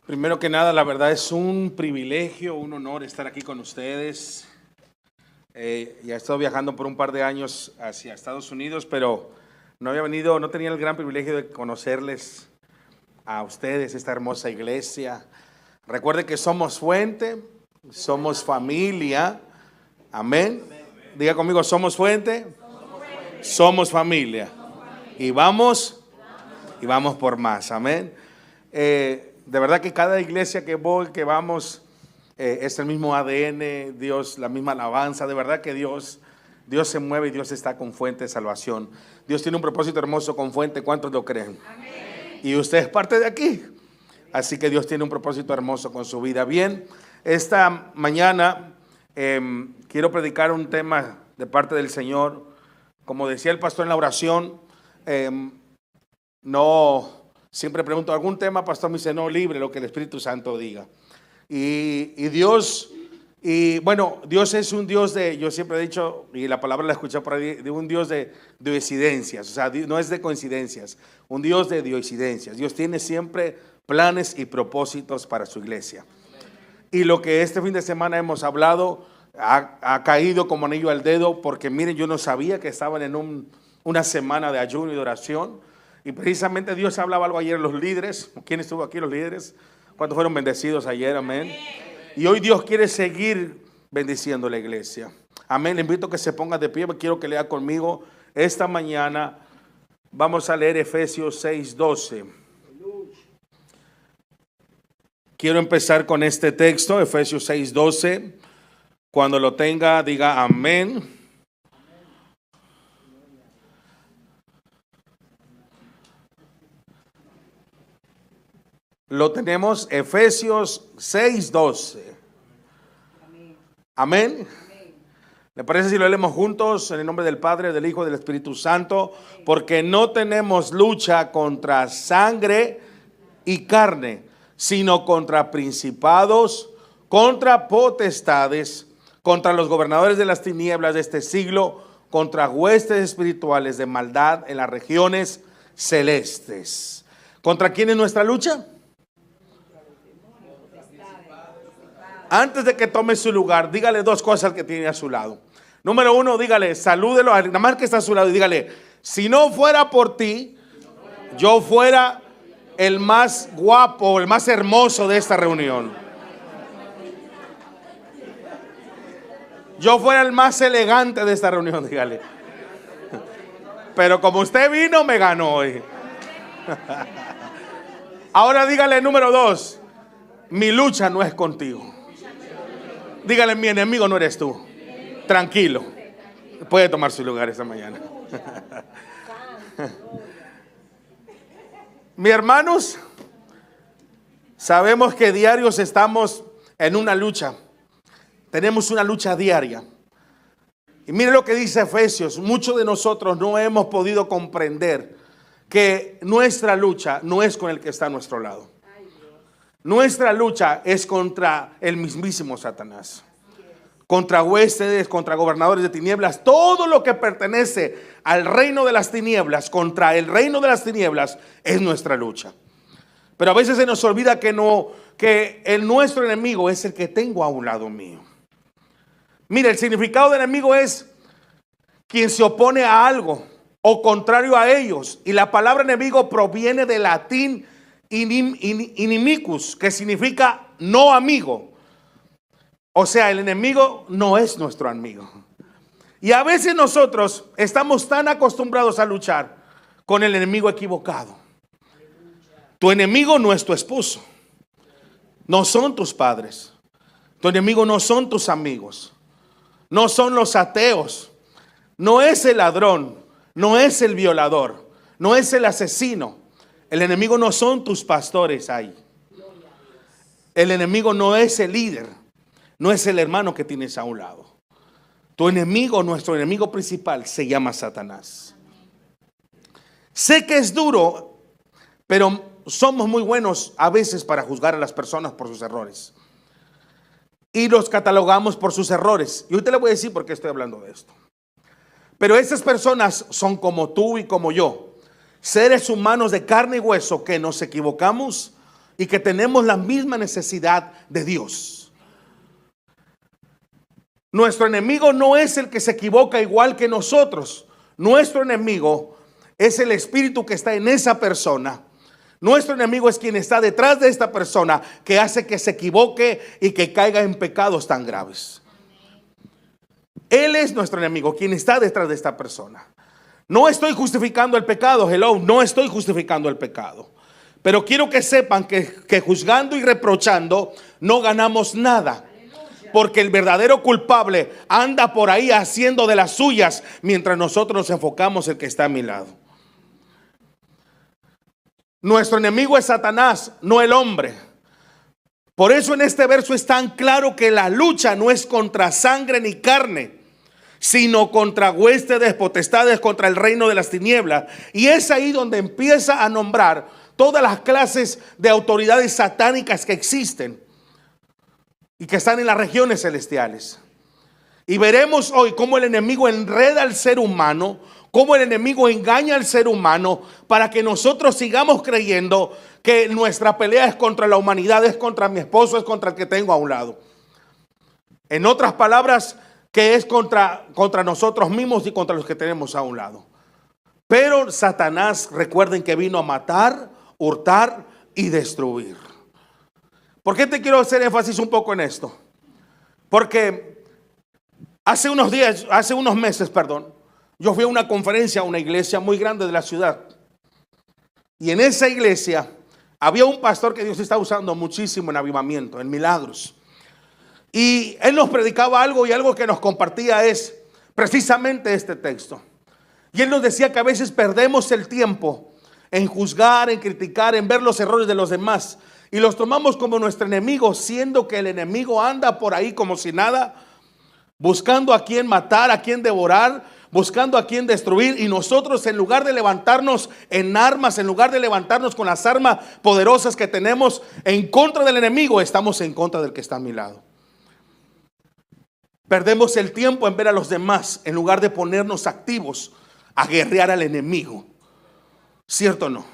Primero que nada, la verdad es un privilegio, un honor estar aquí con ustedes. Ya he estado viajando por un par de años hacia Estados Unidos, pero no tenía el gran privilegio de conocerles a ustedes, esta hermosa iglesia. Recuerde que somos fuente, somos familia. Amén. Diga conmigo, somos fuente, somos familia. Y vamos por más. Amén. De verdad que cada iglesia que vamos, es el mismo ADN, Dios, la misma alabanza. De verdad que Dios se mueve y Dios está con Fuente de Salvación. Dios tiene un propósito hermoso con Fuente. ¿Cuántos lo creen? Amén. Y usted es parte de aquí. Así que Dios tiene un propósito hermoso con su vida. Bien, esta mañana quiero predicar un tema de parte del Señor. Como decía el pastor en la oración, siempre pregunto algún tema, pastor, me dice, no, libre lo que el Espíritu Santo diga. Dios es un Dios yo siempre he dicho, y la palabra la escuché por ahí, de un Dios de coincidencias. O sea, no es de coincidencias, un Dios de coincidencias. Dios tiene siempre planes y propósitos para su iglesia. Y lo que este fin de semana hemos hablado ha caído como anillo al dedo, porque miren, yo no sabía que estaban en una semana de ayuno y de oración. Y precisamente Dios hablaba algo ayer, los líderes. ¿Quién estuvo aquí, los líderes? ¿Cuántos fueron bendecidos ayer? Amén. Y hoy Dios quiere seguir bendiciendo la iglesia. Amén. Le invito a que se ponga de pie. Quiero que lea conmigo esta mañana. Vamos a leer Efesios 6:12. Quiero empezar con este texto, Efesios 6:12. Cuando lo tenga, diga amén. Lo tenemos, Efesios 6:12. Amén. ¿Le parece si lo leemos juntos en el nombre del Padre, del Hijo y del Espíritu Santo? Porque no tenemos lucha contra sangre y carne, sino contra principados, contra potestades, contra los gobernadores de las tinieblas de este siglo, contra huestes espirituales de maldad en las regiones celestes. ¿Contra quién es nuestra lucha? Antes de que tome su lugar, dígale dos cosas que tiene a su lado. Número uno, dígale, salúdelo, nada más que está a su lado, y dígale, si no fuera por ti, yo fuera el más guapo, el más hermoso de esta reunión. Yo fuera el más elegante de esta reunión, dígale. Pero como usted vino, me ganó hoy. Ahora dígale número dos, mi lucha no es contigo. Dígale, mi enemigo no eres tú. Tranquilo. Puede tomar su lugar esta mañana. Mis hermanos, sabemos que diarios estamos en una lucha. Tenemos una lucha diaria. Y mire lo que dice Efesios. Muchos de nosotros no hemos podido comprender que nuestra lucha no es con el que está a nuestro lado. Nuestra lucha es contra el mismísimo Satanás, contra huestes, contra gobernadores de tinieblas, todo lo que pertenece al reino de las tinieblas, contra el reino de las tinieblas es nuestra lucha. Pero a veces se nos olvida que nuestro enemigo es el que tengo a un lado mío. Mire, el significado de enemigo es quien se opone a algo o contrario a ellos. Y la palabra enemigo proviene del latín inimicus, que significa no amigo. O sea, el enemigo no es nuestro amigo. Y a veces nosotros estamos tan acostumbrados a luchar con el enemigo equivocado. Tu enemigo no es tu esposo, no son tus padres. Tu enemigo no son tus amigos, no son los ateos, no es el ladrón, no es el violador, no es el asesino. El enemigo no son tus pastores ahí. El enemigo no es el líder, no es el hermano que tienes a un lado. Tu enemigo, nuestro enemigo principal, se llama Satanás. Sé que es duro, pero somos muy buenos a veces para juzgar a las personas por sus errores. Y los catalogamos por sus errores. Y ahorita le voy a decir por qué estoy hablando de esto. Pero esas personas son como tú y como yo, seres humanos de carne y hueso que nos equivocamos y que tenemos la misma necesidad de Dios. Nuestro enemigo no es el que se equivoca igual que nosotros. Nuestro enemigo es el espíritu que está en esa persona. Nuestro enemigo es quien está detrás de esta persona, que hace que se equivoque y que caiga en pecados tan graves. Él es nuestro enemigo, quien está detrás de esta persona. No estoy justificando el pecado, no estoy justificando el pecado. Pero quiero que sepan que juzgando y reprochando no ganamos nada. Porque el verdadero culpable anda por ahí haciendo de las suyas, mientras nosotros nos enfocamos en el que está a mi lado. Nuestro enemigo es Satanás, no el hombre. Por eso en este verso es tan claro que la lucha no es contra sangre ni carne, sino contra huestes, potestades, contra el reino de las tinieblas. Y es ahí donde empieza a nombrar todas las clases de autoridades satánicas que existen y que están en las regiones celestiales. Y veremos hoy cómo el enemigo enreda al ser humano, cómo el enemigo engaña al ser humano para que nosotros sigamos creyendo que nuestra pelea es contra la humanidad, es contra mi esposo, es contra el que tengo a un lado. En otras palabras, que es contra nosotros mismos y contra los que tenemos a un lado. Pero Satanás, recuerden que vino a matar, hurtar y destruir. ¿Por qué te quiero hacer énfasis un poco en esto? Porque hace unos meses, yo fui a una conferencia a una iglesia muy grande de la ciudad. Y en esa iglesia había un pastor que Dios está usando muchísimo en avivamiento, en milagros. Y él nos predicaba algo, y algo que nos compartía es precisamente este texto. Y él nos decía que a veces perdemos el tiempo en juzgar, en criticar, en ver los errores de los demás, y los tomamos como nuestro enemigo, siendo que el enemigo anda por ahí como si nada, buscando a quien matar, a quien devorar, buscando a quien destruir. Y nosotros, en lugar de levantarnos en armas, en lugar de levantarnos con las armas poderosas que tenemos en contra del enemigo, estamos en contra del que está a mi lado. Perdemos el tiempo en ver a los demás en lugar de ponernos activos a guerrear al enemigo. ¿Cierto o no?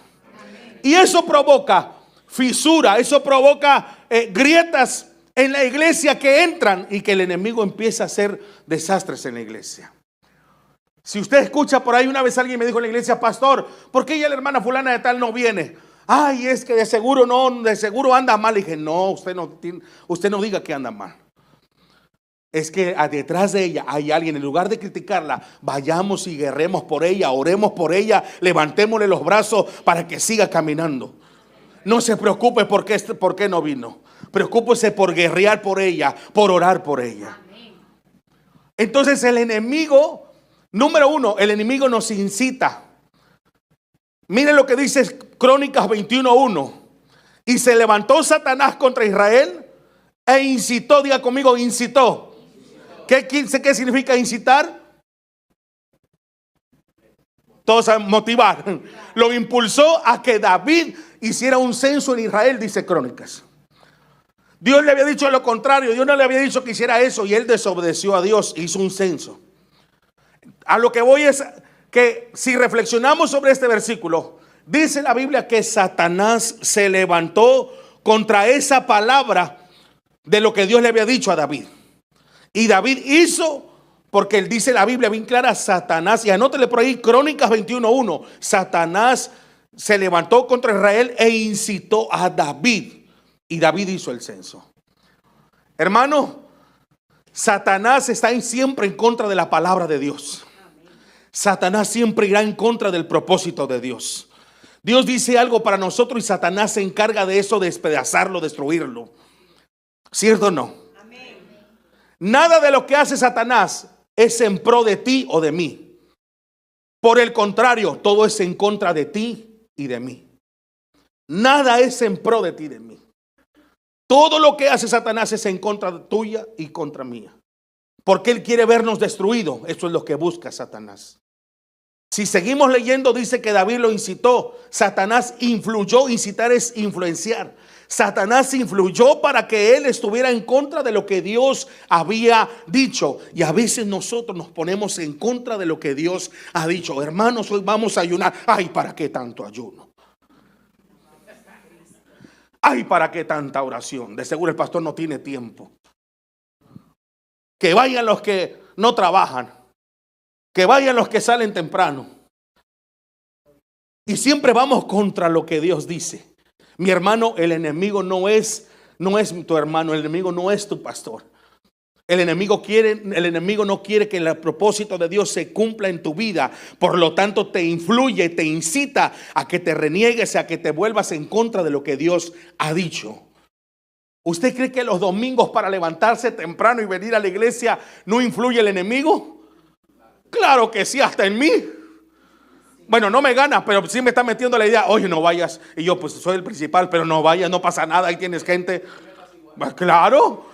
Y eso provoca fisura, eso provoca grietas en la iglesia que entran, y que el enemigo empieza a hacer desastres en la iglesia. Si usted escucha por ahí, una vez alguien me dijo en la iglesia: pastor, ¿por qué ya la hermana fulana de tal no viene? Ay, es que de seguro anda mal. Le dije: no, usted no diga que anda mal. Es que detrás de ella hay alguien. En lugar de criticarla, vayamos y guerremos por ella, oremos por ella, levantémosle los brazos para que siga caminando. No se preocupe por qué no vino. Preocúpese por guerrear por ella, por orar por ella. Entonces el enemigo, número uno, el enemigo nos incita. Miren lo que dice Crónicas 21:1. Y se levantó Satanás contra Israel e incitó, diga conmigo, incitó. ¿Qué significa incitar? Todos saben, motivar. Lo impulsó a que David hiciera un censo en Israel, dice Crónicas. Dios le había dicho lo contrario. Dios no le había dicho que hiciera eso, y él desobedeció a Dios, hizo un censo. A lo que voy es que si reflexionamos sobre este versículo, dice la Biblia que Satanás se levantó contra esa palabra de lo que Dios le había dicho a David. Y David hizo, porque él dice la Biblia bien clara, Satanás, y anótele por ahí Crónicas 21:1, Satanás se levantó contra Israel e incitó a David, y David hizo el censo. Hermano, Satanás está siempre en contra de la palabra de Dios. Satanás siempre irá en contra del propósito de Dios. Dios dice algo para nosotros y Satanás se encarga de eso, de despedazarlo, destruirlo. ¿Cierto o no? Nada de lo que hace Satanás es en pro de ti o de mí. Por el contrario, todo es en contra de ti y de mí. Nada es en pro de ti y de mí. Todo lo que hace Satanás es en contra tuya y contra mía. Porque él quiere vernos destruidos. Eso es lo que busca Satanás. Si seguimos leyendo, dice que David lo incitó. Satanás influyó. Incitar es influenciar. Satanás influyó para que él estuviera en contra de lo que Dios había dicho. Y a veces nosotros nos ponemos en contra de lo que Dios ha dicho. Hermanos, hoy vamos a ayunar. Ay, ¿para qué tanto ayuno? Ay, ¿para qué tanta oración? De seguro el pastor no tiene tiempo. Que vayan los que no trabajan. Que vayan los que salen temprano. Y siempre vamos contra lo que Dios dice. Mi hermano, el enemigo no es tu hermano, el enemigo no es tu pastor. El enemigo no quiere que el propósito de Dios se cumpla en tu vida. Por lo tanto, te influye, te incita a que te reniegues, a que te vuelvas en contra de lo que Dios ha dicho. ¿Usted cree que los domingos para levantarse temprano y venir a la iglesia no influye el enemigo? Claro que sí, hasta en mí. Bueno, no me gana, pero sí me está metiendo la idea, oye, no vayas. Y yo, pues soy el principal, pero no vayas, no pasa nada, ahí tienes gente. Claro.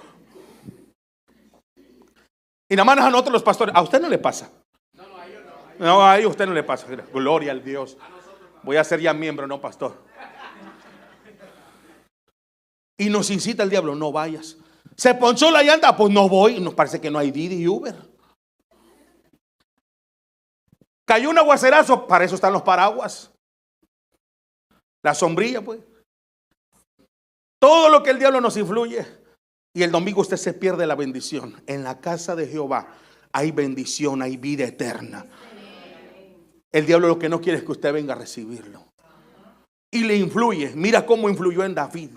Y nada más a nosotros los pastores, a usted no le pasa. No, a usted no le pasa. Gloria al Dios. Voy a ser ya miembro, no pastor. Y nos incita el diablo, no vayas. Se ponchó la llanta, pues no voy. Nos parece que no hay Didi y Uber. Cayó un aguacerazo, para eso están los paraguas. La sombrilla, pues. Todo lo que el diablo nos influye. Y el domingo usted se pierde la bendición. En la casa de Jehová hay bendición, hay vida eterna. El diablo lo que no quiere es que usted venga a recibirlo. Y le influye. Mira cómo influyó en David.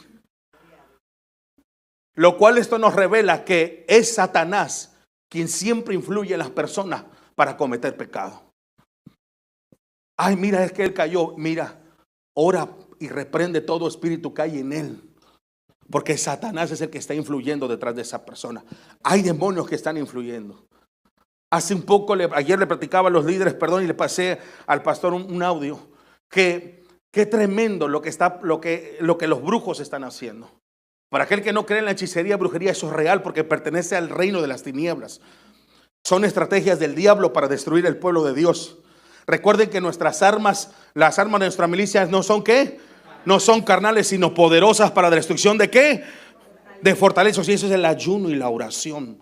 Lo cual esto nos revela que es Satanás quien siempre influye en las personas para cometer pecado. Ay, mira, es que él cayó. Mira, ora y reprende todo espíritu que hay en él. Porque Satanás es el que está influyendo detrás de esa persona. Hay demonios que están influyendo. Hace un poco, ayer le platicaba a los líderes, y le pasé al pastor un audio. Qué tremendo lo que los brujos están haciendo. Para aquel que no cree en la hechicería, brujería, eso es real porque pertenece al reino de las tinieblas. Son estrategias del diablo para destruir el pueblo de Dios. Recuerden que nuestras armas, las armas de nuestra milicia no son ¿qué? No son carnales, sino poderosas para la destrucción de ¿qué? De fortalezas. Y eso es el ayuno y la oración.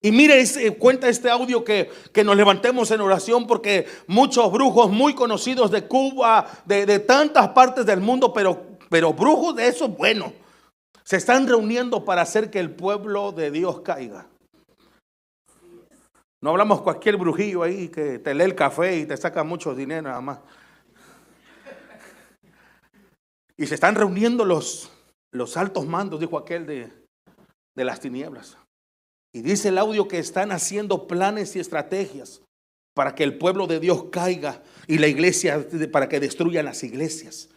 Y mire, cuenta este audio que nos levantemos en oración porque muchos brujos muy conocidos de Cuba, de tantas partes del mundo, pero brujos de eso, bueno, se están reuniendo para hacer que el pueblo de Dios caiga. No hablamos cualquier brujillo ahí que te lee el café y te saca mucho dinero nada más. Y se están reuniendo los altos mandos, dijo aquel de las tinieblas. Y dice el audio que están haciendo planes y estrategias para que el pueblo de Dios caiga y la iglesia, para que destruyan las iglesias.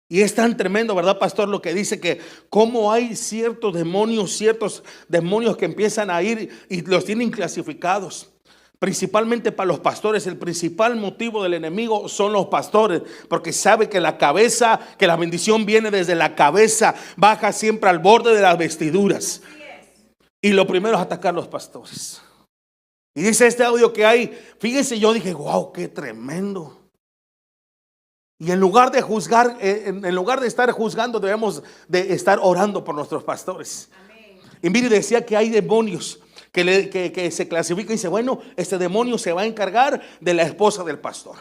Y es tan tremendo, ¿verdad, pastor? Lo que dice que cómo hay ciertos demonios que empiezan a ir y los tienen clasificados. Principalmente para los pastores, el principal motivo del enemigo son los pastores, porque sabe que que la bendición viene desde la cabeza, baja siempre al borde de las vestiduras. Y lo primero es atacar a los pastores. Y dice este audio que hay, fíjense, yo dije, wow, qué tremendo. Y en lugar de juzgar, en lugar de estar juzgando, debemos de estar orando por nuestros pastores. Amén. Y mire, decía que hay demonios que se clasifican y dice, bueno, este demonio se va a encargar de la esposa del pastor.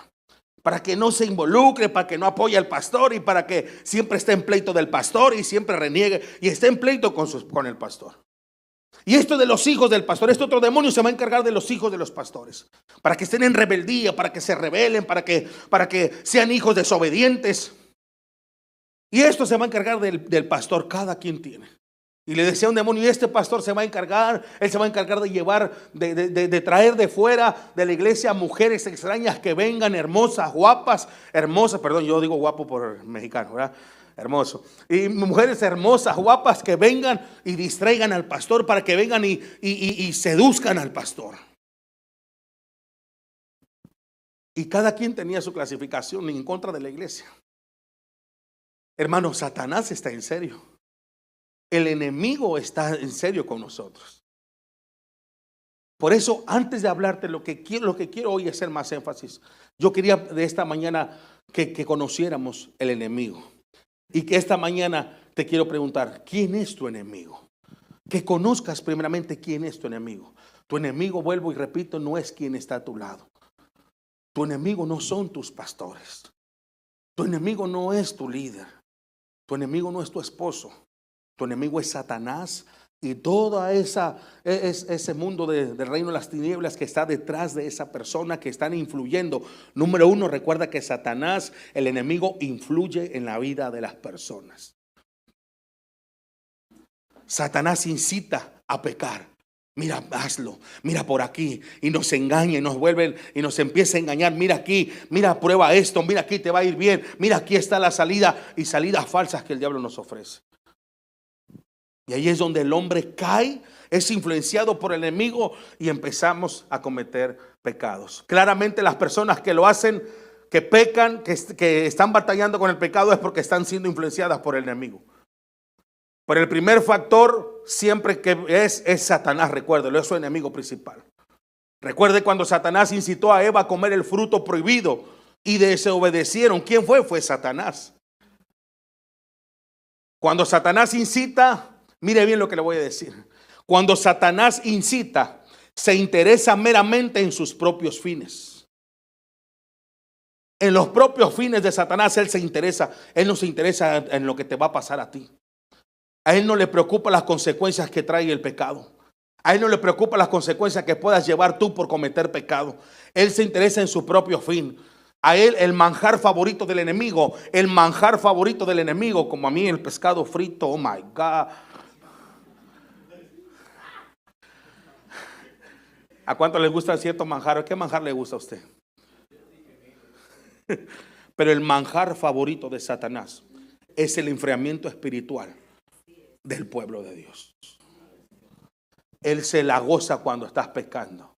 Para que no se involucre, para que no apoye al pastor y para que siempre esté en pleito del pastor y siempre reniegue y esté en pleito con el pastor. Y esto de los hijos del pastor, este otro demonio se va a encargar de los hijos de los pastores, para que estén en rebeldía, para que se rebelen, para que sean hijos desobedientes. Y esto se va a encargar del pastor, cada quien tiene. Y le decía un demonio, y este pastor se va a encargar, él se va a encargar de llevar, de traer de fuera de la iglesia mujeres extrañas que vengan hermosas, guapas, hermosas, perdón, yo digo guapo por mexicano, ¿verdad? Hermoso. Y mujeres hermosas, guapas que vengan y distraigan al pastor para que vengan y seduzcan al pastor. Y cada quien tenía su clasificación en contra de la iglesia. Hermano, Satanás está en serio. El enemigo está en serio con nosotros. Por eso, antes de hablarte lo que quiero hoy es hacer más énfasis. Yo quería de esta mañana que conociéramos el enemigo. Y que esta mañana te quiero preguntar, ¿quién es tu enemigo? Que conozcas primeramente quién es tu enemigo. Tu enemigo, vuelvo y repito, no es quien está a tu lado. Tu enemigo no son tus pastores. Tu enemigo no es tu líder. Tu enemigo no es tu esposo. Tu enemigo es Satanás y todo ese mundo del reino de las tinieblas que está detrás de esa persona que están influyendo. Número uno, recuerda que Satanás, el enemigo, influye en la vida de las personas. Satanás incita a pecar. Mira, hazlo, mira por aquí, y nos engaña y nos vuelve y nos empieza a engañar. Mira aquí, mira, prueba esto, mira aquí, te va a ir bien. Mira, aquí está la salida, y salidas falsas que el diablo nos ofrece. Y ahí es donde el hombre cae, es influenciado por el enemigo y empezamos a cometer pecados. Claramente las personas que lo hacen, que pecan, que están batallando con el pecado, es porque están siendo influenciadas por el enemigo. Pero el primer factor siempre que es Satanás, recuérdelo, es su enemigo principal. Recuerde cuando Satanás incitó a Eva a comer el fruto prohibido y desobedecieron. ¿Quién fue? Fue Satanás. Cuando Satanás incita, mire bien lo que le voy a decir. Cuando Satanás incita, se interesa meramente en sus propios fines. En los propios fines de Satanás, él se interesa. Él no se interesa en lo que te va a pasar a ti. A él no le preocupan las consecuencias que trae el pecado. A él no le preocupan las consecuencias que puedas llevar tú por cometer pecado. Él se interesa en su propio fin. A él el manjar favorito del enemigo, como a mí el pescado frito, oh my God. ¿A cuánto les gusta cierto manjar? ¿Qué manjar le gusta a usted? Pero el manjar favorito de Satanás es el enfriamiento espiritual del pueblo de Dios. Él se la goza cuando estás pecando,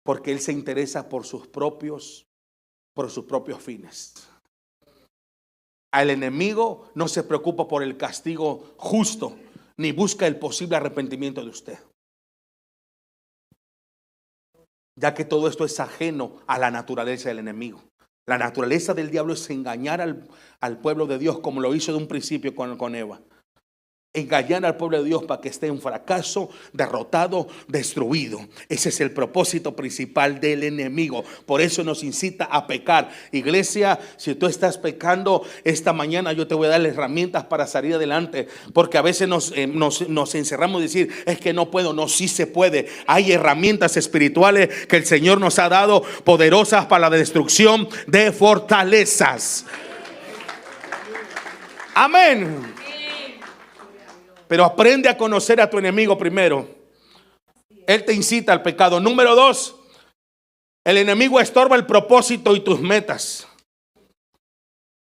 porque él se interesa por sus propios fines. Al enemigo no se preocupa por el castigo justo, ni busca el posible arrepentimiento de usted, ya que todo esto es ajeno a la naturaleza del enemigo. La naturaleza del diablo es engañar al pueblo de Dios, como lo hizo de un principio con Eva. Engañar al pueblo de Dios para que esté en fracaso, derrotado, destruido. Ese es el propósito principal del enemigo. Por eso nos incita a pecar. Iglesia, si tú estás pecando, esta mañana yo te voy a dar herramientas para salir adelante. Porque a veces nos encerramos y decir, es que no puedo. No, sí se puede. Hay herramientas espirituales que el Señor nos ha dado, poderosas para la destrucción de fortalezas. Amén. Pero aprende a conocer a tu enemigo primero. Él te incita al pecado. Número 2, el enemigo estorba el propósito y tus metas.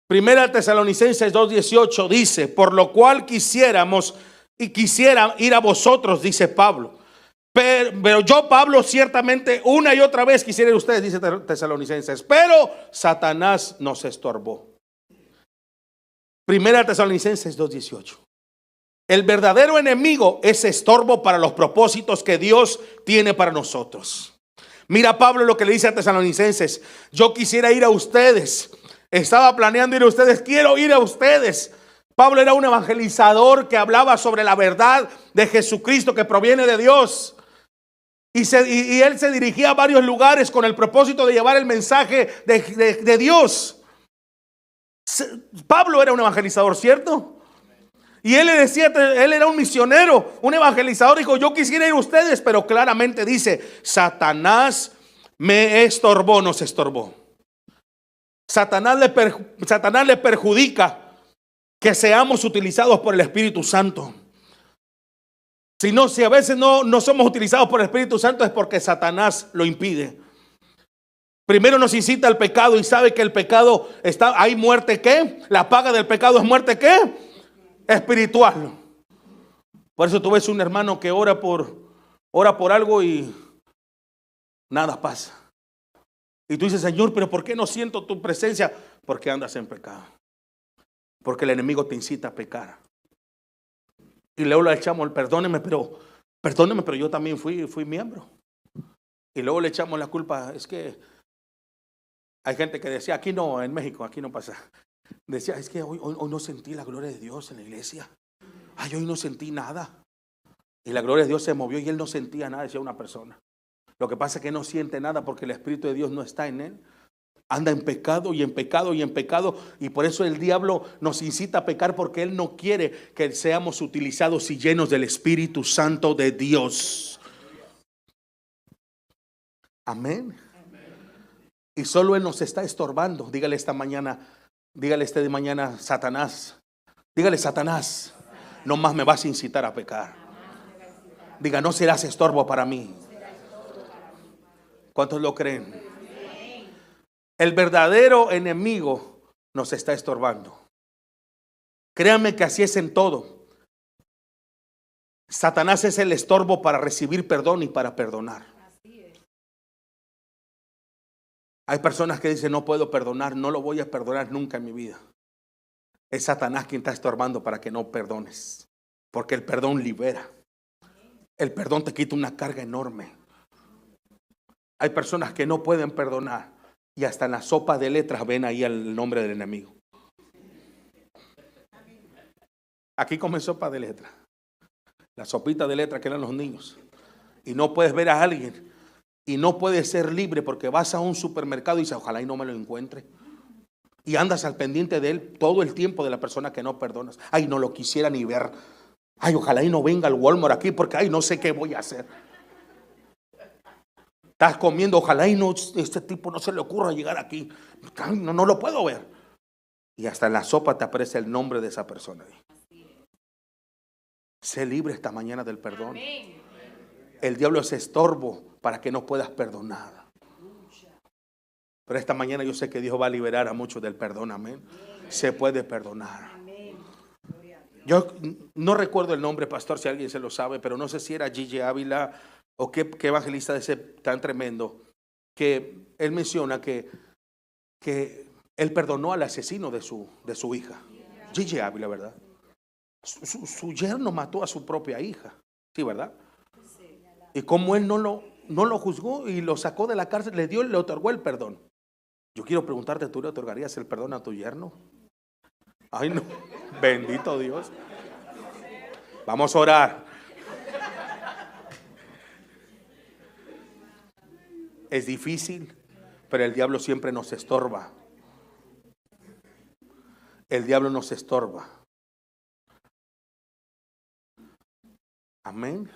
Primera Tesalonicenses 2:18 dice, por lo cual quisiera ir a vosotros, dice Pablo. Pero yo, Pablo, ciertamente una y otra vez quisiera ir a ustedes, dice Tesalonicenses, pero Satanás nos estorbó. Primera Tesalonicenses 2:18. El verdadero enemigo es estorbo para los propósitos que Dios tiene para nosotros. Mira Pablo lo que le dice a Tesalonicenses. Yo quisiera ir a ustedes. Estaba planeando ir a ustedes. Quiero ir a ustedes. Pablo era un evangelizador que hablaba sobre la verdad de Jesucristo que proviene de Dios. Y él se dirigía a varios lugares con el propósito de llevar el mensaje de Dios. Pablo era un evangelizador, ¿cierto? Y él le decía, él era un misionero, un evangelizador. Dijo, yo quisiera ir a ustedes, pero claramente dice, Satanás me estorbó, nos estorbó. Satanás le perjudica que seamos utilizados por el Espíritu Santo. Si a veces no somos utilizados por el Espíritu Santo, es porque Satanás lo impide. Primero nos incita al pecado y sabe que el pecado hay muerte, ¿qué? La paga del pecado es muerte, ¿qué? Espiritual. Por eso tú ves un hermano que ora por algo y nada pasa. Y tú dices, Señor, pero ¿por qué no siento tu presencia? Porque andas en pecado. Porque el enemigo te incita a pecar. Y luego le echamos el perdóneme, pero yo también fui miembro. Y luego le echamos la culpa. Es que hay gente que decía, aquí no, en México, aquí no pasa. Decía, es que hoy no sentí la gloria de Dios en la iglesia. Ay, hoy no sentí nada. Y la gloria de Dios se movió y él no sentía nada, decía una persona. Lo que pasa es que no siente nada porque el Espíritu de Dios no está en él. anda en pecado y en pecado y en pecado, y por eso el diablo nos incita a pecar, porque él no quiere que seamos utilizados y llenos del Espíritu Santo de Dios. Amén. Y solo él nos está estorbando. Dígale esta mañana, dígale este de mañana, Satanás, dígale: Satanás, no más me vas a incitar a pecar. Diga: no serás estorbo para mí. ¿Cuántos lo creen? El verdadero enemigo nos está estorbando. Créanme que así es en todo. Satanás es el estorbo para recibir perdón y para perdonar. Hay personas que dicen: no puedo perdonar, no lo voy a perdonar nunca en mi vida. Es Satanás quien está estorbando para que no perdones. Porque el perdón libera. El perdón te quita una carga enorme. Hay personas que no pueden perdonar y hasta en la sopa de letras ven ahí el nombre del enemigo. Aquí come sopa de letras. La sopita de letras que eran los niños. Y no puedes ver a alguien y no puedes ser libre porque vas a un supermercado y dices: ojalá y no me lo encuentre. Y andas al pendiente de él todo el tiempo, de la persona que no perdonas. Ay, no lo quisiera ni ver. Ay, ojalá y no venga al Walmart aquí porque ay, no sé qué voy a hacer. Estás comiendo: ojalá y no, este tipo no se le ocurra llegar aquí. Ay, no lo puedo ver. Y hasta en la sopa te aparece el nombre de esa persona. Sé libre esta mañana del perdón. El diablo es estorbo para que no puedas perdonar. Pero esta mañana yo sé que Dios va a liberar a muchos del perdón. Amén. Se puede perdonar. Yo no recuerdo el nombre, pastor, si alguien se lo sabe, pero no sé si era Gigi Ávila o qué evangelista de ese tan tremendo, que él menciona que él perdonó al asesino de su hija. Gigi Ávila, ¿verdad? Su yerno mató a su propia hija. Sí, ¿verdad? Y como él no lo juzgó y lo sacó de la cárcel, le otorgó el perdón. Yo quiero preguntarte: ¿tú le otorgarías el perdón a tu yerno? Ay, no. Bendito Dios. Vamos a orar. Es difícil, pero el diablo siempre nos estorba. El diablo nos estorba. Amén.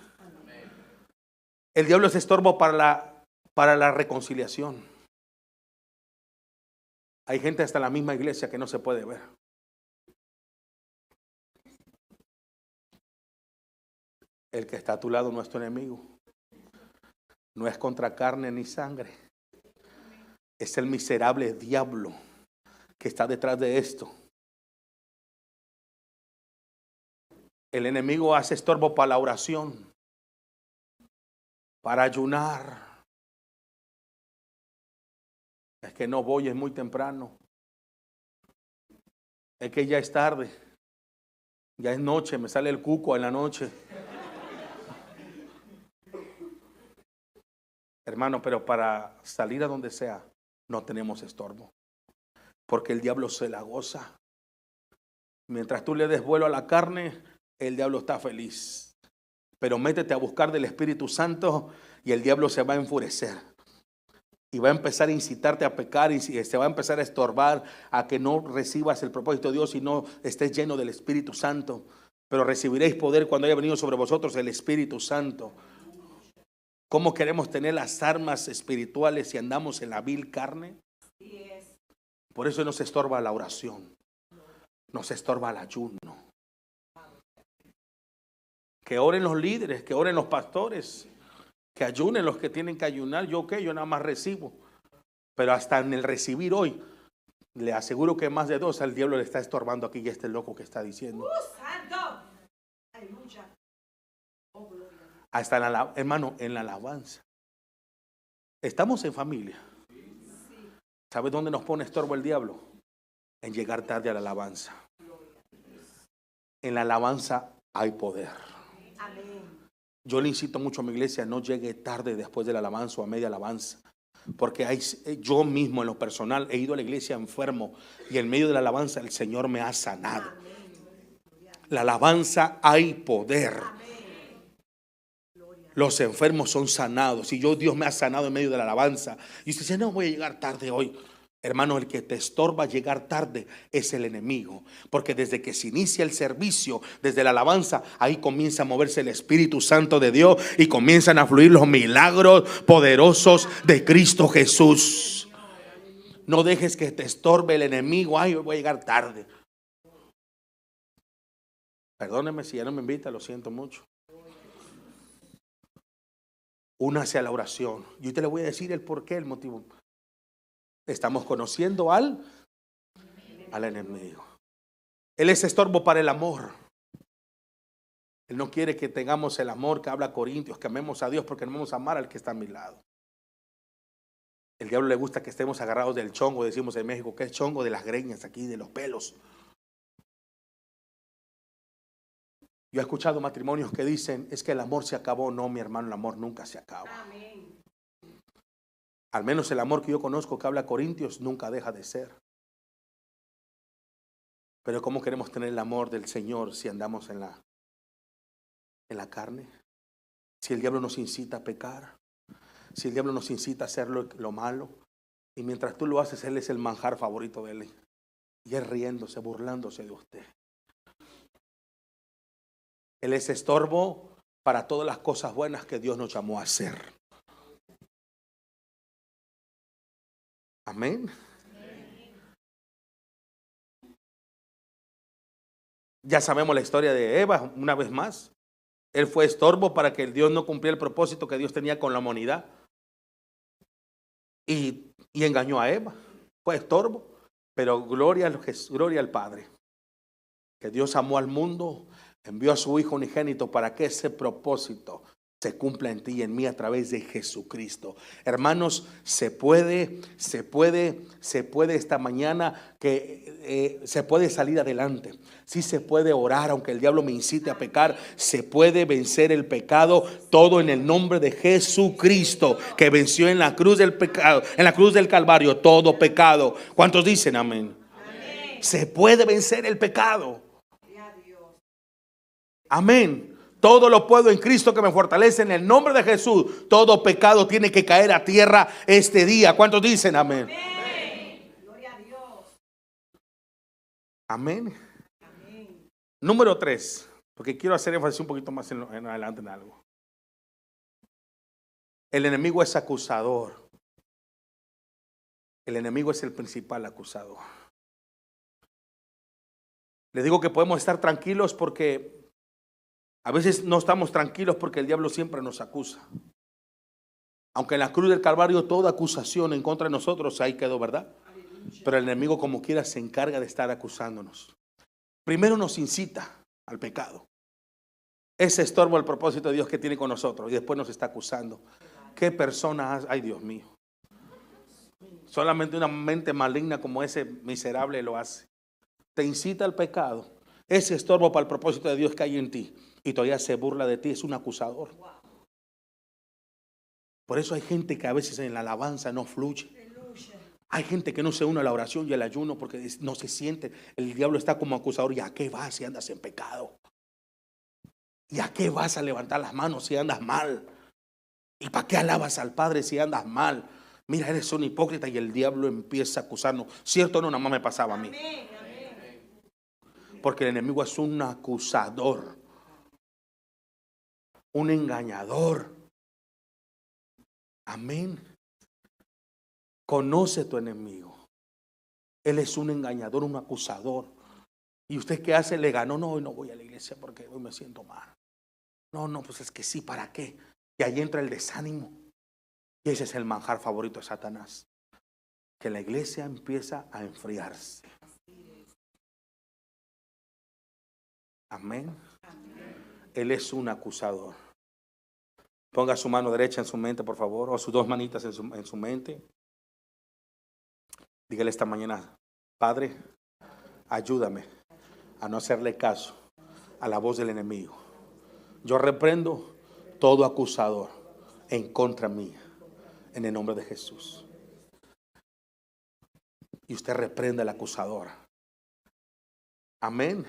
El diablo es estorbo para la reconciliación. Hay gente hasta en la misma iglesia que no se puede ver. El que está a tu lado no es tu enemigo. No es contra carne ni sangre. Es el miserable diablo que está detrás de esto. El enemigo hace estorbo para la oración, para ayunar. Es que no voy, es muy temprano. Es que ya es tarde. Ya es noche, me sale el cuco en la noche. Hermano, pero para salir a donde sea, no tenemos estorbo. Porque el diablo se la goza. Mientras tú le des vuelo a la carne, el diablo está feliz. Pero métete a buscar del Espíritu Santo y el diablo se va a enfurecer. Y va a empezar a incitarte a pecar y se va a empezar a estorbar a que no recibas el propósito de Dios y no estés lleno del Espíritu Santo. Pero recibiréis poder cuando haya venido sobre vosotros el Espíritu Santo. ¿Cómo queremos tener las armas espirituales si andamos en la vil carne? Por eso nos estorba la oración. Nos estorba el ayuno. Que oren los líderes, que oren los pastores, que ayunen los que tienen que ayunar. Yo nada más recibo. Pero hasta en el recibir hoy, le aseguro que más de dos al diablo le está estorbando aquí y este loco que está diciendo. ¡Santo! ¡Aleluya! Oh, gloria. Hasta hermano, en la alabanza. Estamos en familia. ¿Sabes dónde nos pone estorbo el diablo? En llegar tarde a la alabanza. En la alabanza hay poder. Amén. Yo le incito mucho a mi iglesia: no llegue tarde después de la alabanza o a media alabanza. Porque yo mismo en lo personal he ido a la iglesia enfermo y en medio de la alabanza el Señor me ha sanado. La alabanza hay poder. Los enfermos son sanados. Y Dios me ha sanado en medio de la alabanza. Y usted dice: no voy a llegar tarde hoy. Hermano, el que te estorba llegar tarde es el enemigo. Porque desde que se inicia el servicio, desde la alabanza, ahí comienza a moverse el Espíritu Santo de Dios y comienzan a fluir los milagros poderosos de Cristo Jesús. No dejes que te estorbe el enemigo. Ay, hoy voy a llegar tarde. Perdóneme si ya no me invita, lo siento mucho. Únase a la oración. Yo te le voy a decir el porqué, el motivo. Estamos conociendo al enemigo. Él es estorbo para el amor. Él no quiere que tengamos el amor que habla Corintios, que amemos a Dios, porque no vamos a amar al que está a mi lado. El diablo le gusta que estemos agarrados del chongo, decimos en México, que es chongo de las greñas aquí, de los pelos. Yo he escuchado matrimonios que dicen, es que el amor se acabó. No, mi hermano, el amor nunca se acaba. Amén. Al menos el amor que yo conozco que habla Corintios nunca deja de ser. Pero ¿cómo queremos tener el amor del Señor si andamos en la carne? Si el diablo nos incita a pecar, si el diablo nos incita a hacer lo malo, y mientras tú lo haces, él es el manjar favorito de él. Y él riéndose, burlándose de usted. Él es estorbo para todas las cosas buenas que Dios nos llamó a hacer. Amén. Ya sabemos la historia de Eva, una vez más. Él fue estorbo para que Dios no cumpliera el propósito que Dios tenía con la humanidad. Y engañó a Eva. Fue estorbo. Pero gloria al Padre. Que Dios amó al mundo, envió a su Hijo unigénito para que ese propósito se cumpla en ti y en mí a través de Jesucristo. Hermanos, se puede esta mañana que se puede salir adelante. Sí se puede orar, aunque el diablo me incite a pecar, se puede vencer el pecado, todo en el nombre de Jesucristo, que venció en la cruz del pecado, en la cruz del Calvario, todo pecado. ¿Cuántos dicen amén? Amén. Se puede vencer el pecado. Amén. Todo lo puedo en Cristo que me fortalece, en el nombre de Jesús. Todo pecado tiene que caer a tierra este día. ¿Cuántos dicen amén? Amén. Gloria a Dios. Amén. Amén. Número 3, porque quiero hacer énfasis un poquito más en adelante en algo. El enemigo es acusador. El enemigo es el principal acusador. Les digo que podemos estar tranquilos porque a veces no estamos tranquilos porque el diablo siempre nos acusa. Aunque en la cruz del Calvario toda acusación en contra de nosotros ahí quedó, ¿verdad? Pero el enemigo como quiera se encarga de estar acusándonos. Primero nos incita al pecado. Ese estorbo al propósito de Dios que tiene con nosotros y después nos está acusando. ¿Qué persona? Ay, Dios mío. Solamente una mente maligna como ese miserable lo hace. Te incita al pecado. Ese estorbo para el propósito de Dios que hay en ti y todavía se burla de ti, es un acusador. Por eso hay gente que a veces en la alabanza no fluye. Hay gente que no se une a la oración y al ayuno porque no se siente. El diablo está como acusador. ¿Y a qué vas si andas en pecado? ¿Y a qué vas a levantar las manos si andas mal? ¿Y para qué alabas al Padre si andas mal? Mira, eres un hipócrita y el diablo empieza a acusarnos. ¿Cierto o no? Nada más me pasaba a mí. Porque el enemigo es un acusador, un engañador. Amén. Conoce tu enemigo. Él es un engañador, un acusador. ¿Y usted qué hace? Le ganó. No, hoy no voy a la iglesia porque hoy me siento mal. No, pues es que sí, ¿para qué? Y ahí entra el desánimo. Y ese es el manjar favorito de Satanás. Que la iglesia empieza a enfriarse. Amén. Él es un acusador. Ponga su mano derecha en su mente, por favor, o sus dos manitas en su mente. Dígale esta mañana: Padre, ayúdame a no hacerle caso a la voz del enemigo. Yo reprendo todo acusador en contra mía, en el nombre de Jesús. Y usted reprenda al acusador. Amén.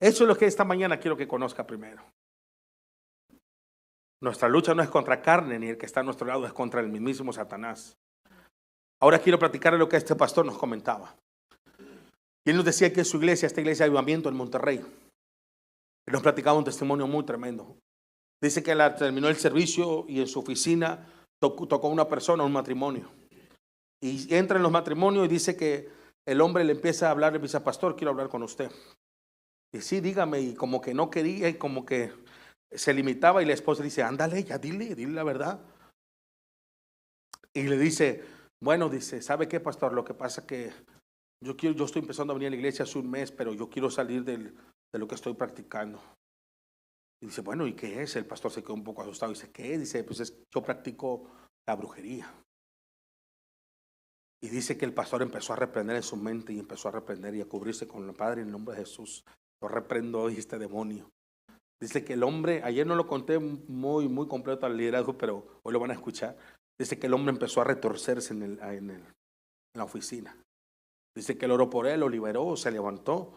Eso es lo que esta mañana quiero que conozca primero. Nuestra lucha no es contra carne, ni el que está a nuestro lado es contra el mismísimo Satanás. Ahora quiero platicar lo que este pastor nos comentaba. Y él nos decía que su iglesia, esta iglesia de Avivamiento en Monterrey, él nos platicaba un testimonio muy tremendo. Dice que terminó el servicio y en su oficina tocó una persona, un matrimonio. Y entra en los matrimonios y dice que el hombre le empieza a hablar, le dice, pastor, quiero hablar con usted. Y sí, dígame, y como que no quería y como que se limitaba y la esposa dice, ándale, ya dile la verdad. Y le dice, bueno, dice, ¿sabe qué, pastor? Lo que pasa que yo estoy empezando a venir a la iglesia hace un mes, pero yo quiero salir de lo que estoy practicando. Y dice, bueno, ¿y qué es? El pastor se quedó un poco asustado. Dice, ¿qué es? Dice, pues yo practico la brujería. Y dice que el pastor empezó a reprender en su mente y empezó a reprender y a cubrirse con el Padre en el nombre de Jesús. Lo reprendo hoy este demonio. Dice que el hombre, ayer no lo conté muy completo al liderazgo, pero hoy lo van a escuchar. Dice que el hombre empezó a retorcerse en la oficina. Dice que él oró por él, lo liberó, se levantó.